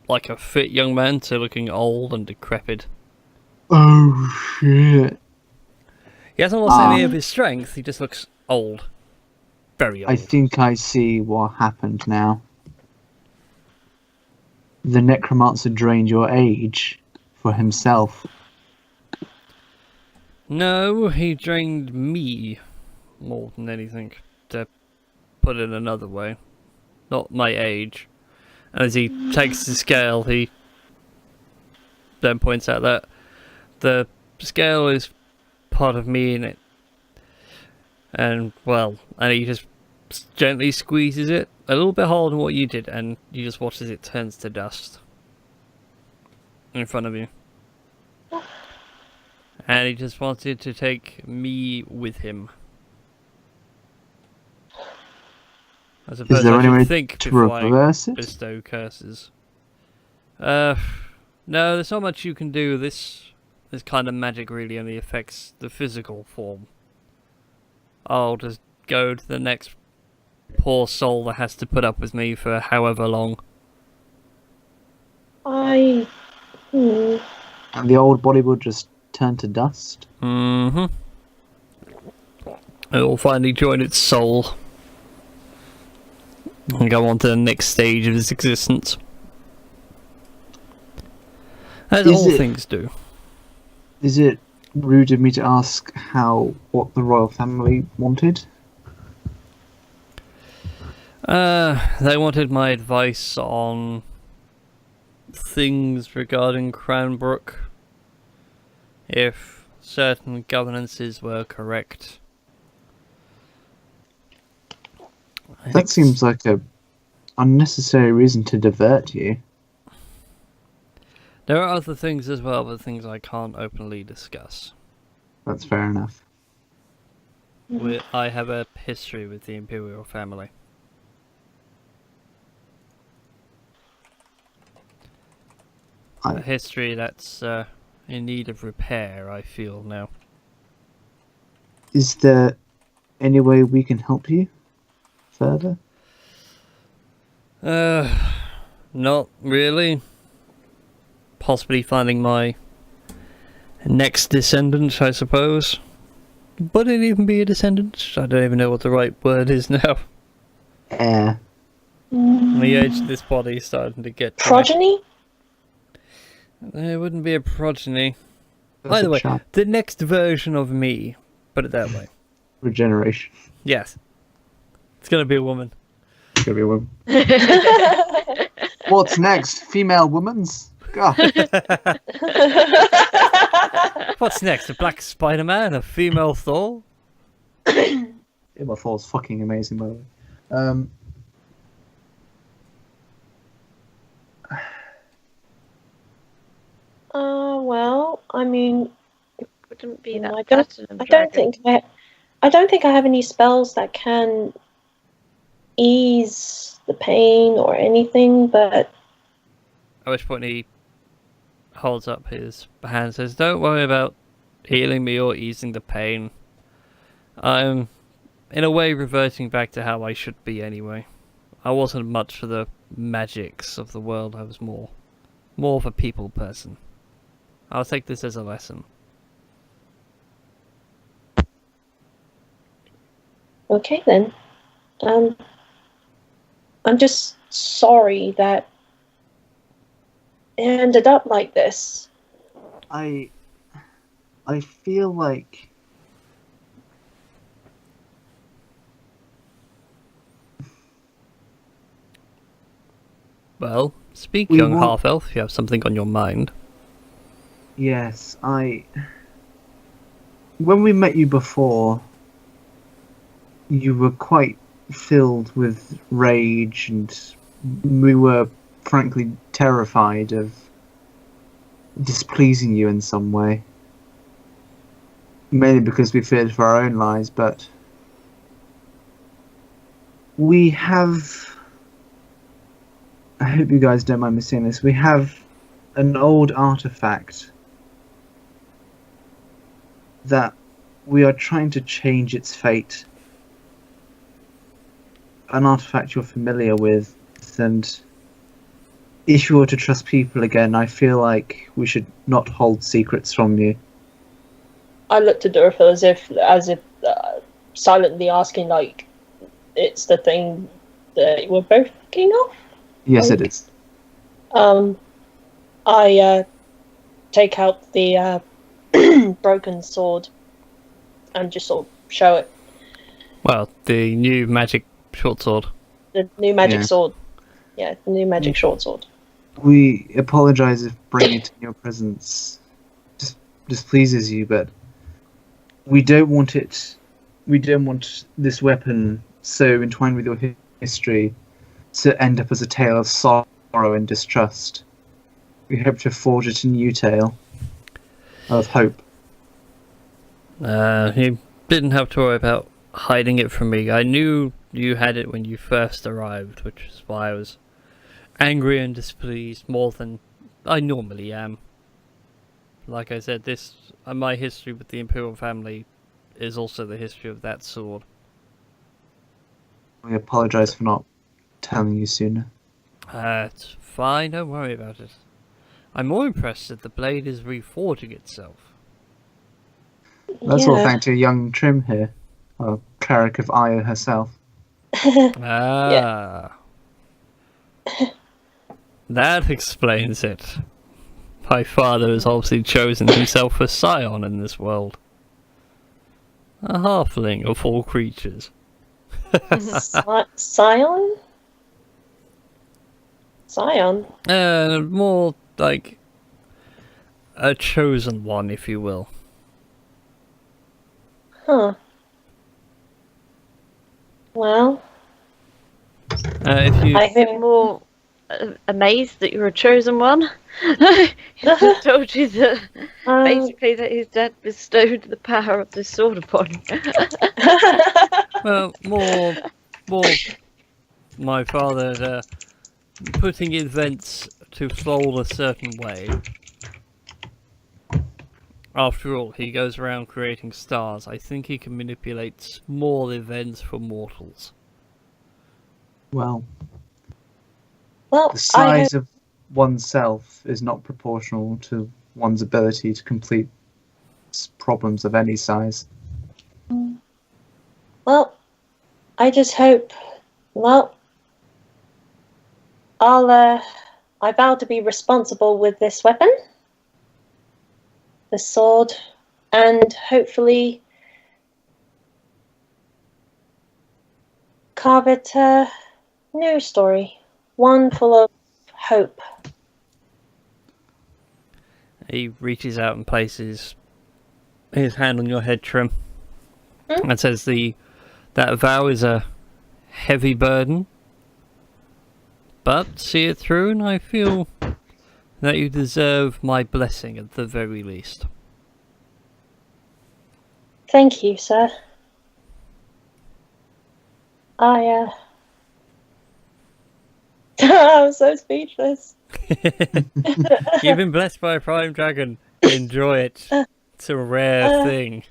A: like a fit young man to looking old and decrepit.
B: Oh shit.
A: He hasn't lost any of his strength, he just looks old. Very old.
B: I think I see what happened now. The necromancer drained your age for himself.
A: No, he drained me more than anything, to put it another way. Not my age. And as he takes the scale, he then points out that the scale is part of me in it. And, well, and he just gently squeezes it a little bit harder than what you did, and you just watch as it turns to dust in front of you. And he just wanted to take me with him. I suppose
B: Is there
A: I
B: any
A: should
B: way
A: think
B: to
A: before I
B: reverse it?
A: bestow curses. No, there's not much you can do. This kind of magic really only affects the physical form. I'll just go to the next poor soul that has to put up with me for however long.
C: I. Hmm.
B: And the old body will just turn to dust?
A: Mm-hmm. It will finally join its soul and go on to the next stage of its existence. As all things do.
B: Is it rude of me to ask what the royal family wanted?
A: They wanted my advice on things regarding Cranbrook. If certain governances were correct.
B: That seems like a unnecessary reason to divert you.
A: There are other things as well, but things I can't openly discuss.
B: That's fair enough.
A: I have a history with the Imperial family. A history that's in need of repair, I feel now.
B: Is there any way we can help you further?
A: Not really. Possibly finding my next descendant, I suppose. Would it even be a descendant? I don't even know what the right word is now.
B: Heir.
A: The age of this body is starting to get...
C: Progeny?
A: There wouldn't be a progeny.
B: That's
A: Either
B: a
A: way,
B: child.
A: the next version of me. Put it that way.
B: Regeneration.
A: Yes. It's gonna be a woman.
B: It's gonna be a woman. What's next? Female woman's? God.
A: What's next? A black Spider-Man? A female Thor?
B: Female Thor's fucking amazing, by the way.
C: Well, I mean,
D: Wouldn't be that
C: I don't think I don't think I have any spells that can ease the pain or anything, but
A: At which point he holds up his hand and says, "Don't worry about healing me or easing the pain. I'm, in a way, reverting back to how I should be anyway. I wasn't much for the magics of the world. I was more of a people person. I'll take this as a lesson."
C: okay then. I'm just sorry that it ended up like this.
B: I feel like
A: Well, speak,
B: We
A: young
B: want-
A: half-elf, if you have something on your mind.
B: yes, when we met you before, you were quite filled with rage, and we were frankly terrified of displeasing you in some way. Mainly because we feared for our own lives, but we have... I hope you guys don't mind me saying this. We have an old artifact that we are trying to change its fate. An artifact you're familiar with, and if you were to trust people again, I feel like we should not hold secrets from you.
C: I looked at Durfa as if silently asking, like, it's the thing that we're both thinking of?
B: Yes,
C: Like,
B: it is.
C: I take out the broken sword and just sort of show it.
A: Well, the new magic short sword.
C: The new magic
B: Yeah.
C: sword. Yeah, the new magic short sword.
B: We apologize if bringing it in your presence displeases you, but we don't want it. We don't want this weapon so entwined with your history to end up as a tale of sorrow and distrust. We hope to forge it a new tale of hope.
A: You didn't have to worry about hiding it from me. I knew you had it when you first arrived, which is why I was angry and displeased more than I normally am. Like I said, my history with the Imperial family is also the history of that sword.
B: We apologize for not telling you sooner.
A: It's fine, don't worry about it. I'm more impressed that the blade is reforging itself.
B: That's all thanks to young Trim here, our cleric of Io herself.
A: Ah. That explains it. My father has obviously chosen himself a scion in this world. A halfling of all creatures.
C: Scion? Scion?
A: More like a chosen one, if you will.
C: Huh. Well,
A: If you
C: I
D: I'm more amazed that you're a chosen one. I told you that basically that his dad bestowed the power of the sword upon you.
A: well, more my father putting events to fall a certain way. After all, he goes around creating stars. I think he can manipulate small events for mortals.
B: Well,
C: well,
B: the size of oneself is not proportional to one's ability to complete problems of any size.
C: Well, I just hope. Well, I vow to be responsible with this weapon, the sword, and hopefully carve it a new story, one full of hope.
A: He reaches out and places his hand on your head, Trim, and says that vow is a heavy burden, but see it through, and I feel that you deserve my blessing at the very least.
C: Thank you, sir. I'm so speechless.
A: You've been blessed by a prime dragon. Enjoy it. It's a rare thing.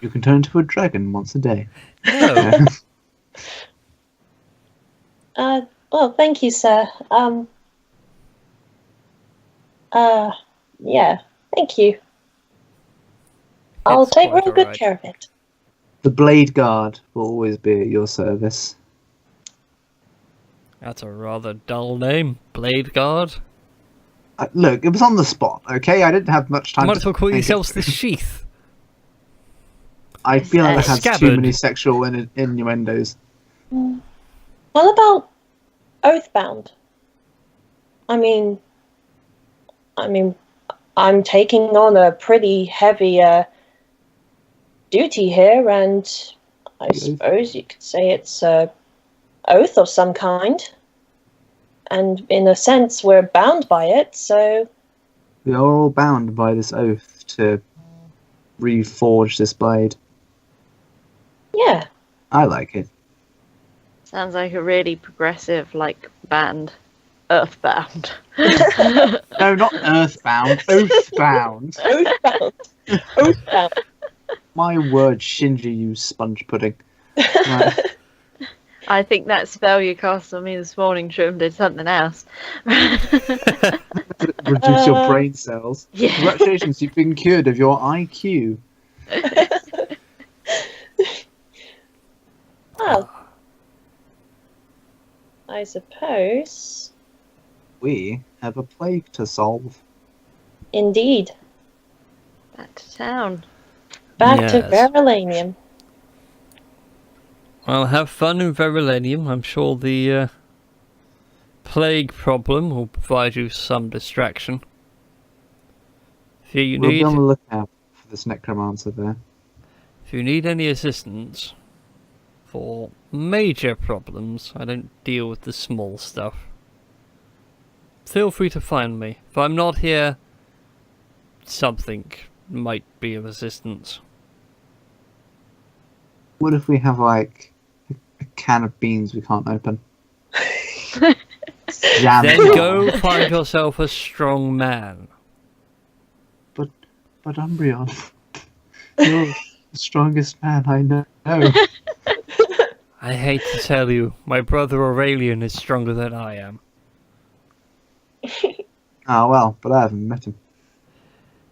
B: You can turn into a dragon once a day.
A: No.
C: Well, thank you, sir. Yeah, thank you. I'll
A: It's
C: take
A: quite
C: real good
A: alright.
C: care of it.
B: The Blade Guard will always be at your service.
A: That's a rather dull name. Blade Guard.
B: Look, it was on the spot, okay? I didn't have much time
A: Might
B: to
A: as well call
B: think it
A: yourselves
B: through.
A: the Sheath.
B: I feel like that has too
A: Scabbard.
B: many sexual innuendos.
C: What about Oathbound? I mean, I'm taking on a pretty heavy duty here, and I suppose you could say it's a oath of some kind. And in a sense, we're bound by it, so...
B: We are all bound by this oath to reforge this blade.
C: Yeah.
B: I like it.
D: Sounds like a really progressive, band. Earthbound.
B: No, not Earthbound. Oathbound.
C: Oathbound. Oathbound.
E: My word, Shinji, you sponge pudding. Right.
D: I think that spell you cast on me this morning, Trim, did something else.
E: Reduce your brain cells.
D: Yeah.
E: Congratulations, you've been cured of your IQ.
C: Well, I suppose.
E: We have a plague to solve.
C: Indeed.
D: Back to town.
C: Back to
A: Yes.
C: Verulanium.
A: Well, have fun in Verulanium. I'm sure the plague problem will provide you some distraction. If you
E: We'll be
A: need,
E: on the lookout for this necromancer there.
A: if you need any assistance for major problems, I don't deal with the small stuff. Feel free to find me. If I'm not here, something might be of assistance.
E: What if we have, like, a can of beans we can't open? Jam
A: Then
E: it.
A: go find yourself a strong man.
E: But Umbreon, you're the strongest man I know.
A: I hate to tell you, my brother Aurelian is stronger than I am.
E: Oh, well, but I haven't met him.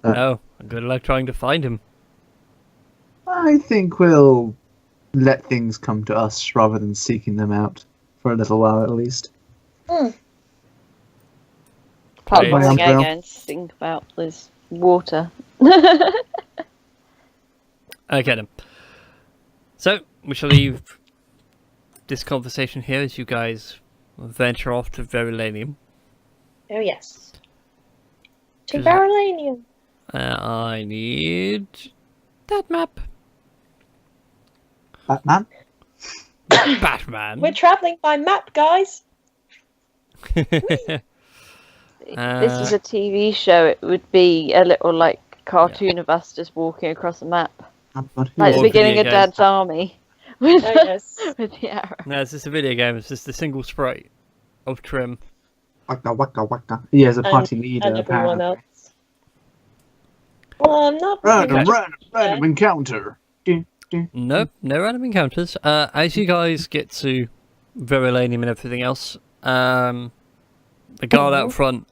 A: No, good luck trying to find him.
E: I think we'll let things come to us rather than seeking them out. For a little while, at least.
D: Part
A: Right.
D: of I
E: Umbrella.
D: go and think about this water.
A: Okay then. So, we shall leave this conversation here as you guys venture off to Verulanium.
C: Oh, yes. To
A: Is that-
C: Verulanium.
A: I need that map.
E: Batman?
A: Batman.
C: We're travelling by map, guys.
D: If this was a TV show, it would be a little like cartoon of us just walking across a map,
E: But who?
D: like the
A: Or
D: beginning
A: video
D: of
A: game.
D: Dad's Army, with,
C: Oh, yes.
D: with the arrow.
A: No, it's just a video game. It's just a single sprite of Trim.
E: Waka waka waka. He has a party leader,
C: And everyone
E: apparently.
C: else. Well, I'm not very much.
E: Random encounter.
A: Nope, no random encounters. As you guys get to Verulanium and everything else, the guard out front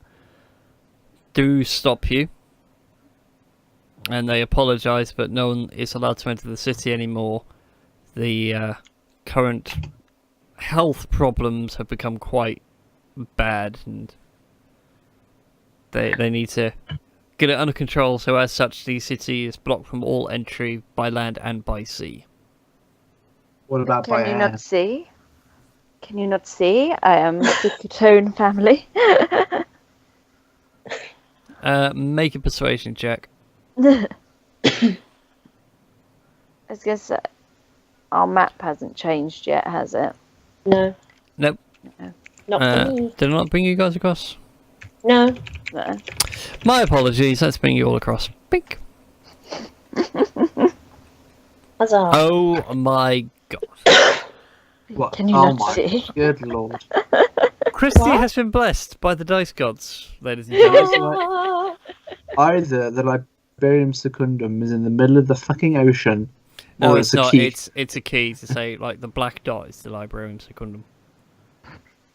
A: do stop you. And they apologise, but no one is allowed to enter the city anymore. The current health problems have become quite bad, and they need to get it under control. So as such, the city is blocked from all entry by land and by sea.
E: What about by
D: Can you
E: air?
D: not see? Can you not see? I am the Catone family.
A: Make a persuasion check.
D: I was gonna say, our map hasn't changed yet, has it?
C: No.
A: Nope.
C: Not for me.
A: Did I not bring you guys across?
C: No.
D: No.
A: My apologies. Let's bring you all across. Bink.
C: Huzzah.
A: Oh my god.
E: What?
D: Can you
E: Oh
D: not
E: my
D: see?
E: good lord.
A: Christy
C: What?
A: has been blessed by the dice gods, ladies and gentlemen.
C: Ah.
E: Either the Liberium Secundum is in the middle of the fucking ocean,
A: No,
E: or
A: it's
E: a
A: not.
E: key.
A: It's a key to say, like, the black dot is the Librarium Secundum.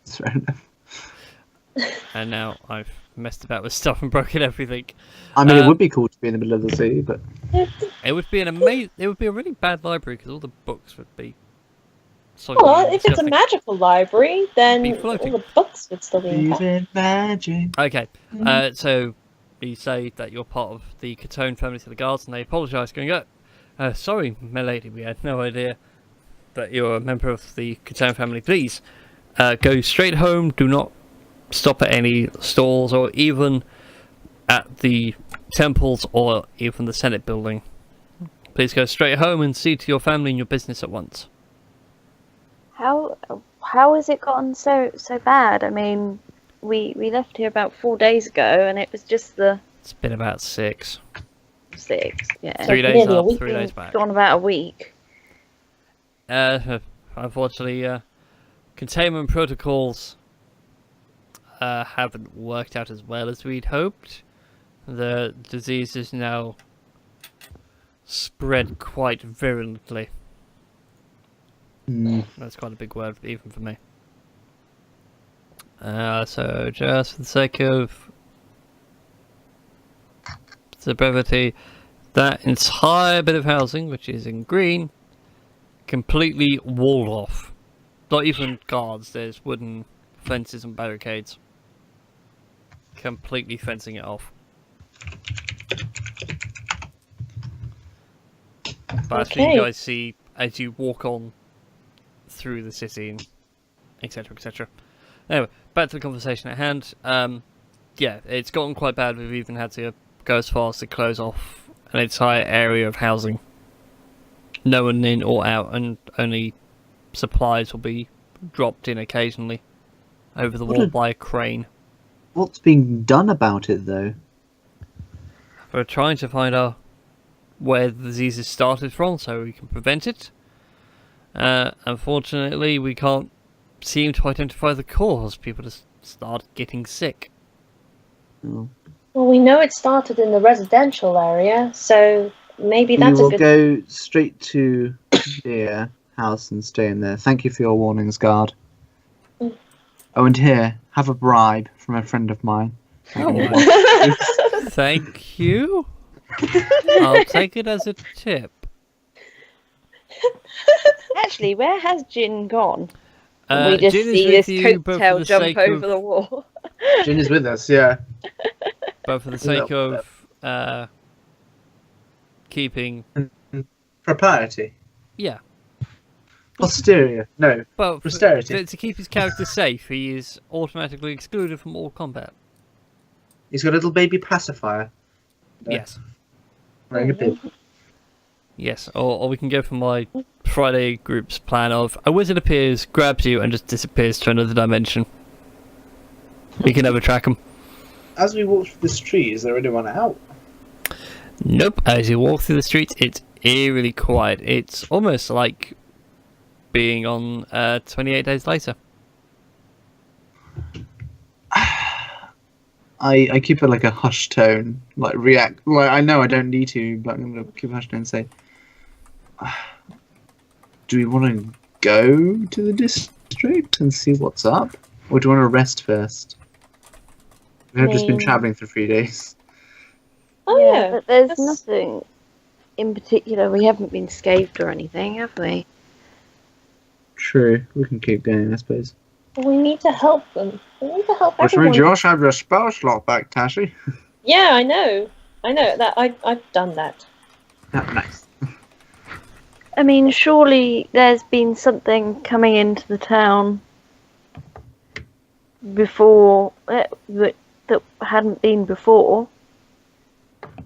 E: That's fair enough.
A: And now I've messed about with stuff and broken everything.
E: I mean, it
A: Um,
E: would be cool to be in the middle of the sea, but
A: It would be it would be a really bad library because all the books would be.
C: Well, if it's a
A: disgusting.
C: magical library, then
A: Be
C: all
A: floating.
C: the books would still be intact.
E: even magic.
A: Okay, so you say that you're part of the Catone family to the guards, and they apologise, going, sorry, my lady, we had no idea that you're a member of the Catone family. Please, go straight home, do not stop at any stalls, or even at the temples, or even the Senate building. Please go straight home and see to your family and your business at once.
D: How has it gotten so bad? I mean, we left here about 4 days ago, and it was just the
A: It's been about 6.
D: 6. Yeah,
A: 3 days
C: nearly a
A: up,
C: week
A: 3 days back.
D: gone about a week.
A: Unfortunately, containment protocols haven't worked out as well as we'd hoped. The disease is now spread quite virulently.
E: Mm.
A: That's quite a big word, even for me. So, just for the sake of the brevity, that entire bit of housing, which is in green, completely walled off. Not even guards, there's wooden fences and barricades. Completely fencing it off. But that's what you guys see as you walk on through the city, and etc, etc. Anyway, back to the conversation at hand. Yeah, it's gotten quite bad. We've even had to go as far as to close off an entire area of housing. No one in or out, and only supplies will be dropped in occasionally over the wall by a crane.
E: What's being done about it, though?
A: We're trying to find out where the disease has started from so we can prevent it. Unfortunately, we can't seem to identify the cause. People just start getting sick.
E: Oh.
C: Well, we know it started in the residential area, so maybe that's a
E: We will
C: good...
E: go straight to the house and stay in there. Thank you for your warnings, guard.
C: Mm.
E: Oh, and here, have a bribe from a friend of mine.
A: Thank you. I'll take it as a tip.
D: Actually, where has Jin gone? We just
A: Jin is
D: see
A: with
D: this
A: you, but for
D: coattail
A: the
D: jump
A: sake
D: over
A: of-
D: the wall.
B: Jin is with us, yeah.
A: But for the sake of keeping...
B: Propriety.
A: Yeah.
B: Posterior. No.
A: Well,
B: Posterity.
A: to keep his character safe, he is automatically excluded from all combat.
B: He's got a little baby pacifier. No.
A: Yes.
B: Wearing a bib.
A: Yes, or we can go for my Friday group's plan of a wizard appears, grabs you, and just disappears to another dimension. We can never track him.
B: As we walk through the street, is there anyone out?
A: Nope. As you walk through the streets, it's eerily quiet. It's almost like being on 28 Days Later.
E: I keep it like a hush tone, like react. Like I know I don't need to, but I'm gonna keep a hush tone and say, "Do we want to go to the district and see what's up, or do you want to rest first? We have just been traveling for 3 days."
C: Oh, yeah.
D: But there's
C: That's-
D: nothing in particular. We haven't been scathed or anything, have we?
E: True, we can keep going, I suppose.
C: We need to help them. We need to help
E: Which
C: everyone.
E: means you also have your spell slot back, Tashi.
C: Yeah, I know. That I've done that.
E: Nice.
D: I mean, surely there's been something coming into the town before that hadn't been before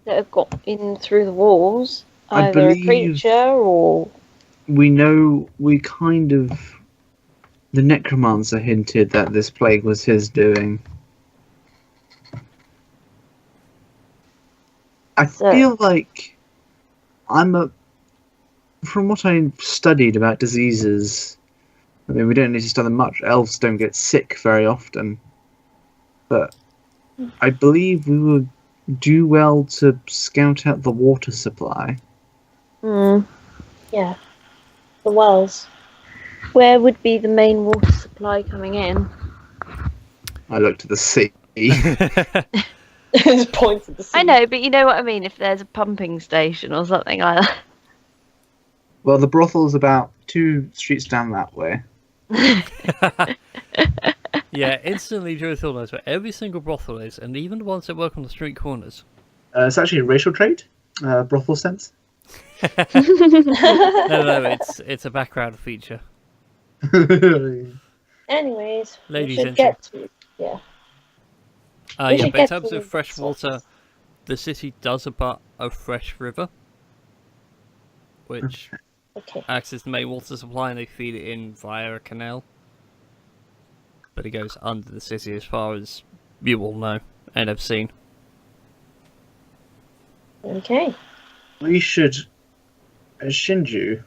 D: that have got in through the walls.
E: I
D: Either a
E: believe-
D: creature or
E: We know the necromancer hinted that this plague was his doing. I feel like from what I studied about diseases, I mean, we don't need to study much. Elves don't get sick very often. But I believe we would do well to scout out the water supply.
C: Yeah. The wells.
D: where would be the main water supply coming in?
E: I looked at the sea.
C: Just points at the sea.
D: I know, but you know what I mean. If there's a pumping station or something like that.
E: Well, the brothel's about 2 streets down that way.
A: Yeah, instantly Joe knows where every single brothel is, and even the ones that work on the street corners.
B: It's actually a racial trait. Brothel sense.
A: No, it's a background feature.
C: Anyways,
A: Ladies
C: we should
A: and
C: get to... Yeah. We
A: Yeah,
C: should
A: but in
C: get
A: terms
C: to
A: of fresh water,
C: sources.
A: the city does abut a fresh river, which
C: Okay.
A: acts as the main water supply, and they feed it in via a canal. But it goes under the city, as far as you all know and have seen.
C: Okay.
B: We should... Shinju,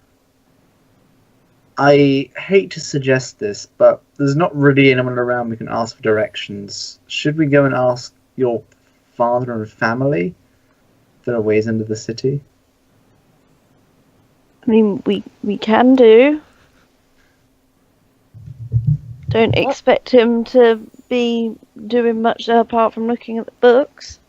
B: I hate to suggest this, but there's not really anyone around we can ask for directions. Should we go and ask your father and family if there are ways into the city?
D: I mean, we can do. Don't expect him to be doing much apart from looking at the books.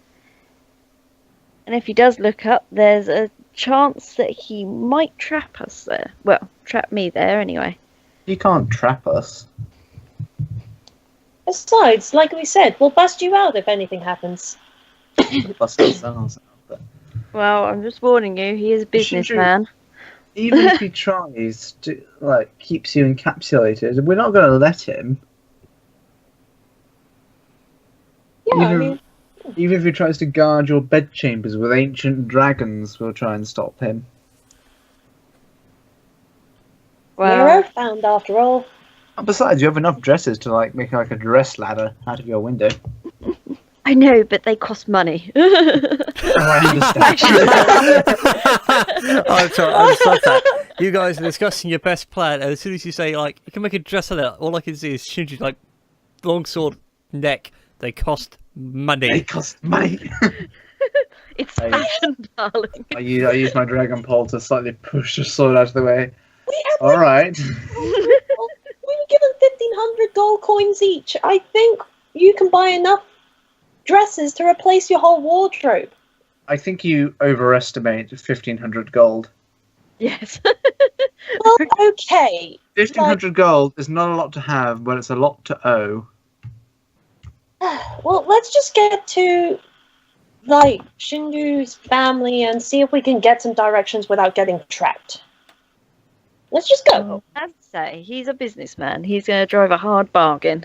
D: And if he does look up, there's a chance that he might trap us there. Well, trap me there anyway.
E: He can't trap us.
C: Besides, like we said, we'll bust you out if anything happens.
E: Bust ourselves out, but
D: Well, I'm just warning you, he is a businessman.
E: even if he tries to, like, keeps you encapsulated, we're not going to let him.
C: Yeah, I mean,
E: Even if he tries to guard your bedchambers with ancient dragons, we'll try and stop him.
C: we're
D: Well,
C: earthbound after all.
E: And besides, you have enough dresses to like make like a dress ladder out of your window.
D: I know, but they cost money.
E: I understand.
A: I'm sorry, I just love that. You guys are discussing your best plan, and as soon as you say, like, you can make a dress of that, all I can see is Shinji, like, longsword, neck. They cost money.
E: They cost money.
D: It's fashion, darling.
E: I use my dragon pole to slightly push the sword out of the way.
C: We have
E: All right.
C: we were given 1,500 gold coins each. I think you can buy enough dresses to replace your whole wardrobe.
E: I think you overestimate 1,500 gold.
D: Yes.
C: Well, okay.
E: 1,500 gold is not a lot to have, but it's a lot to owe.
C: Well, let's just get to, like, Shinju's family and see if we can get some directions without getting trapped. Let's just go.
D: As I say, he's a businessman. He's going to drive a hard bargain.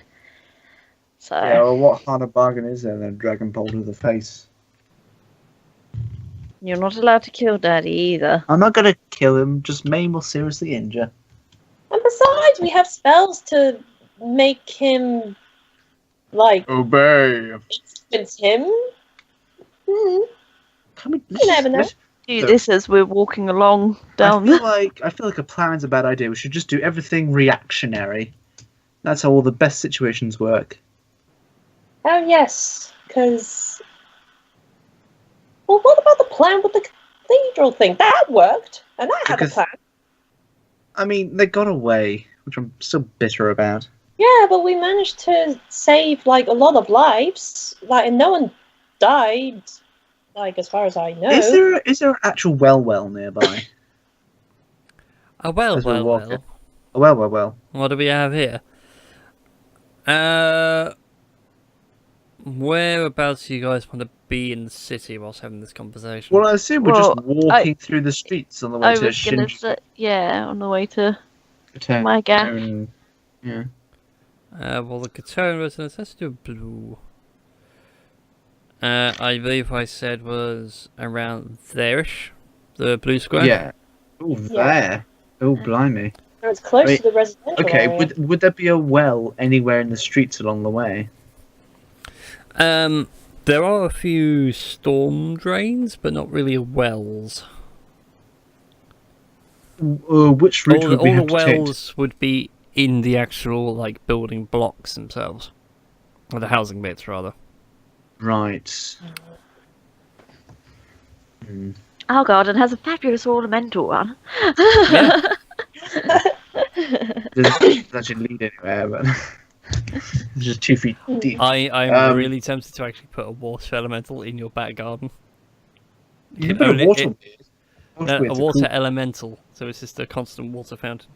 D: So,
E: Yeah, well, what harder bargain is there than a dragon pole to the face?
D: you're not allowed to kill Daddy either.
E: I'm not going to kill him, just maim or seriously injure.
C: And besides, we have spells to make him, like,
E: Obey.
C: influence him. Hmm.
E: Come on,
C: You never know.
D: Do this as we're walking along down the...
E: I feel like a plan's a bad idea. We should just do everything reactionary. That's how all the best situations work.
C: Oh, yes, because... Well, what about the plan with the cathedral thing? That worked, and I had a
E: Because-
C: plan.
E: I mean, they got away, which I'm still bitter about.
C: Yeah, but we managed to save, like, a lot of lives. Like, and no one died, like, as far as I know.
E: Is there an actual well nearby?
A: Oh, well,
E: As we're
A: well,
E: walking.
A: well.
E: Well.
A: What do we have here? Whereabouts do you guys want to be in the city whilst having this conversation?
E: Well, I assume we're
D: Well,
E: just walking through the streets on the way
D: I
E: to
D: was going to
E: Shinjuku
D: say, yeah, on the way to
E: Town.
D: my gap.
E: Yeah.
A: Well, the Katoan residence, let's do blue. I believe I said was around there-ish, the blue square.
E: Yeah. Oh, there. Oh, blimey.
C: It's close
E: Wait,
C: to the residential
E: Okay,
C: area.
E: would there be a well anywhere in the streets along the way?
A: There are a few storm drains, but not really wells.
E: Which route would we
A: All
E: have
A: the
E: to take?
A: wells would be in the actual, like, building blocks themselves. Or the housing bits, rather.
E: Right.
D: Our garden has a fabulous ornamental one.
A: Yeah.
E: Doesn't actually lead anywhere, but it's just 2 feet deep.
A: I'm really tempted to actually put a water elemental in your back garden.
E: You
A: can
E: put
A: only-
E: a water
A: it-
E: weird.
A: A
E: Water
A: water elemental, so it's just a constant water fountain.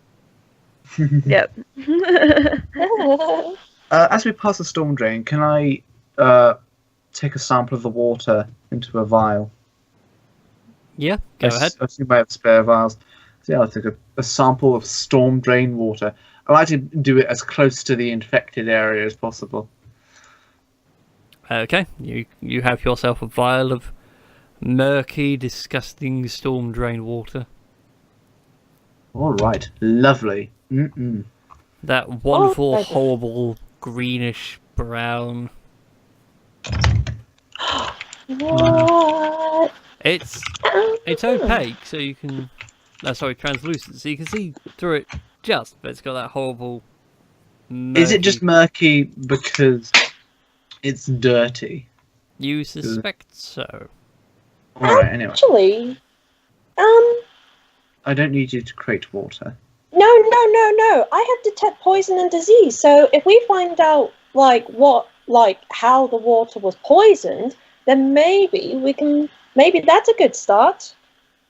D: Yep.
E: As we pass the storm drain, can I take a sample of the water into a vial?
A: Yeah, go ahead.
E: I assume I have spare vials. So yeah, I'll take a sample of storm drain water. I like to do it as close to the infected area as possible.
A: Okay, you have yourself a vial of murky, disgusting storm drain water.
E: All right, lovely.
A: That wonderful,
C: thank you.
A: horrible, greenish brown.
C: What?
A: It's opaque, so you can. Translucent, so you can see through it just, but it's got that horrible.
E: Is it just
A: murky-
E: murky because it's dirty?
A: You suspect so.
E: All right, anyway.
C: Actually,
E: I don't need you to create water.
C: No. I have detect poison and disease. So if we find out how the water was poisoned, then maybe that's a good start.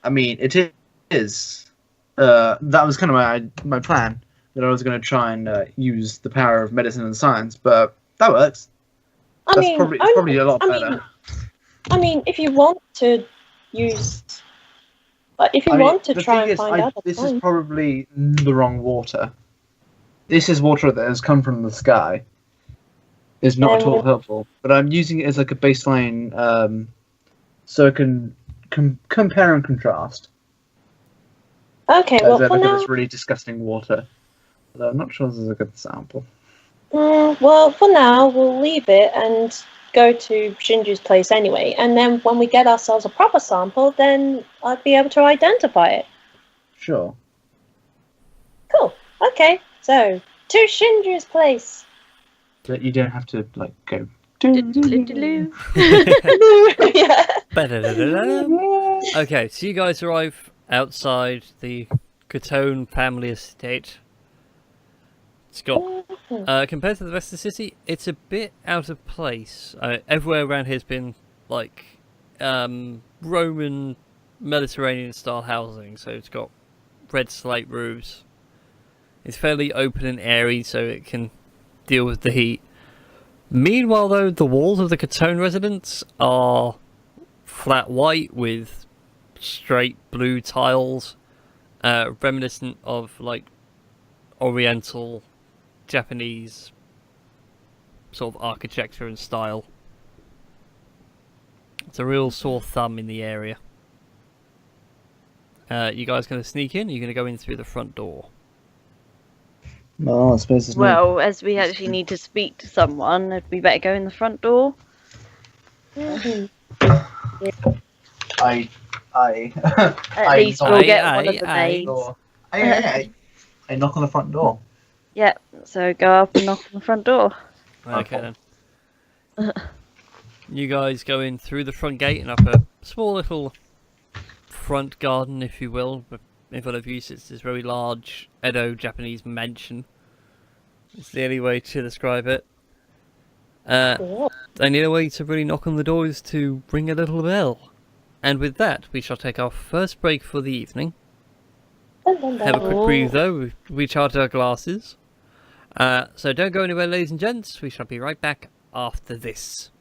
E: I mean, it is. That was kind of my plan, that I was going to try and use the power of medicine and science, but that works. That's probably a lot better.
C: I mean, if you want to use, if you want to try and find out,
E: this is probably the wrong water. This is water that has come from the sky. It's not at all helpful, but I'm using it as like a baseline, so I can compare and contrast.
C: Okay, well, for now,
E: this really disgusting water. Although I'm not sure this is a good sample.
C: Well, for now, we'll leave it and go to Shinju's place anyway. And then when we get ourselves a proper sample, then I'll be able to identify it.
E: Sure.
C: Cool. Okay, so to Shinju's place.
E: But you don't have to go.
C: Yeah.
A: Okay, so you guys arrive outside the Catone family estate. It's got, compared to the rest of the city, it's a bit out of place. Everywhere around here has been Roman, Mediterranean style housing, so it's got red slate roofs. It's fairly open and airy, so it can deal with the heat. Meanwhile, though, the walls of the Catone residence are flat white with straight blue tiles, reminiscent of Oriental, Japanese sort of architecture and style. It's a real sore thumb in the area. You guys going to sneak in? Or are you going to go in through the front door?
E: Well, I suppose it's
D: Well, as we actually need to speak to someone, we better go in the front door.
E: I
D: At least we'll get one of the maids.
E: I knock on the front door.
D: Yep, so go up and knock on the front door.
A: Okay then. You guys go in through the front gate and up a small little front garden, if you will. But in front of you sits this very large Edo Japanese mansion. It's the only way to describe it. And the only way to really knock on the door is to ring a little bell. And with that, we shall take our first break for the evening. Have a quick breathe though, recharge our glasses. So don't go anywhere, ladies and gents. We shall be right back after this.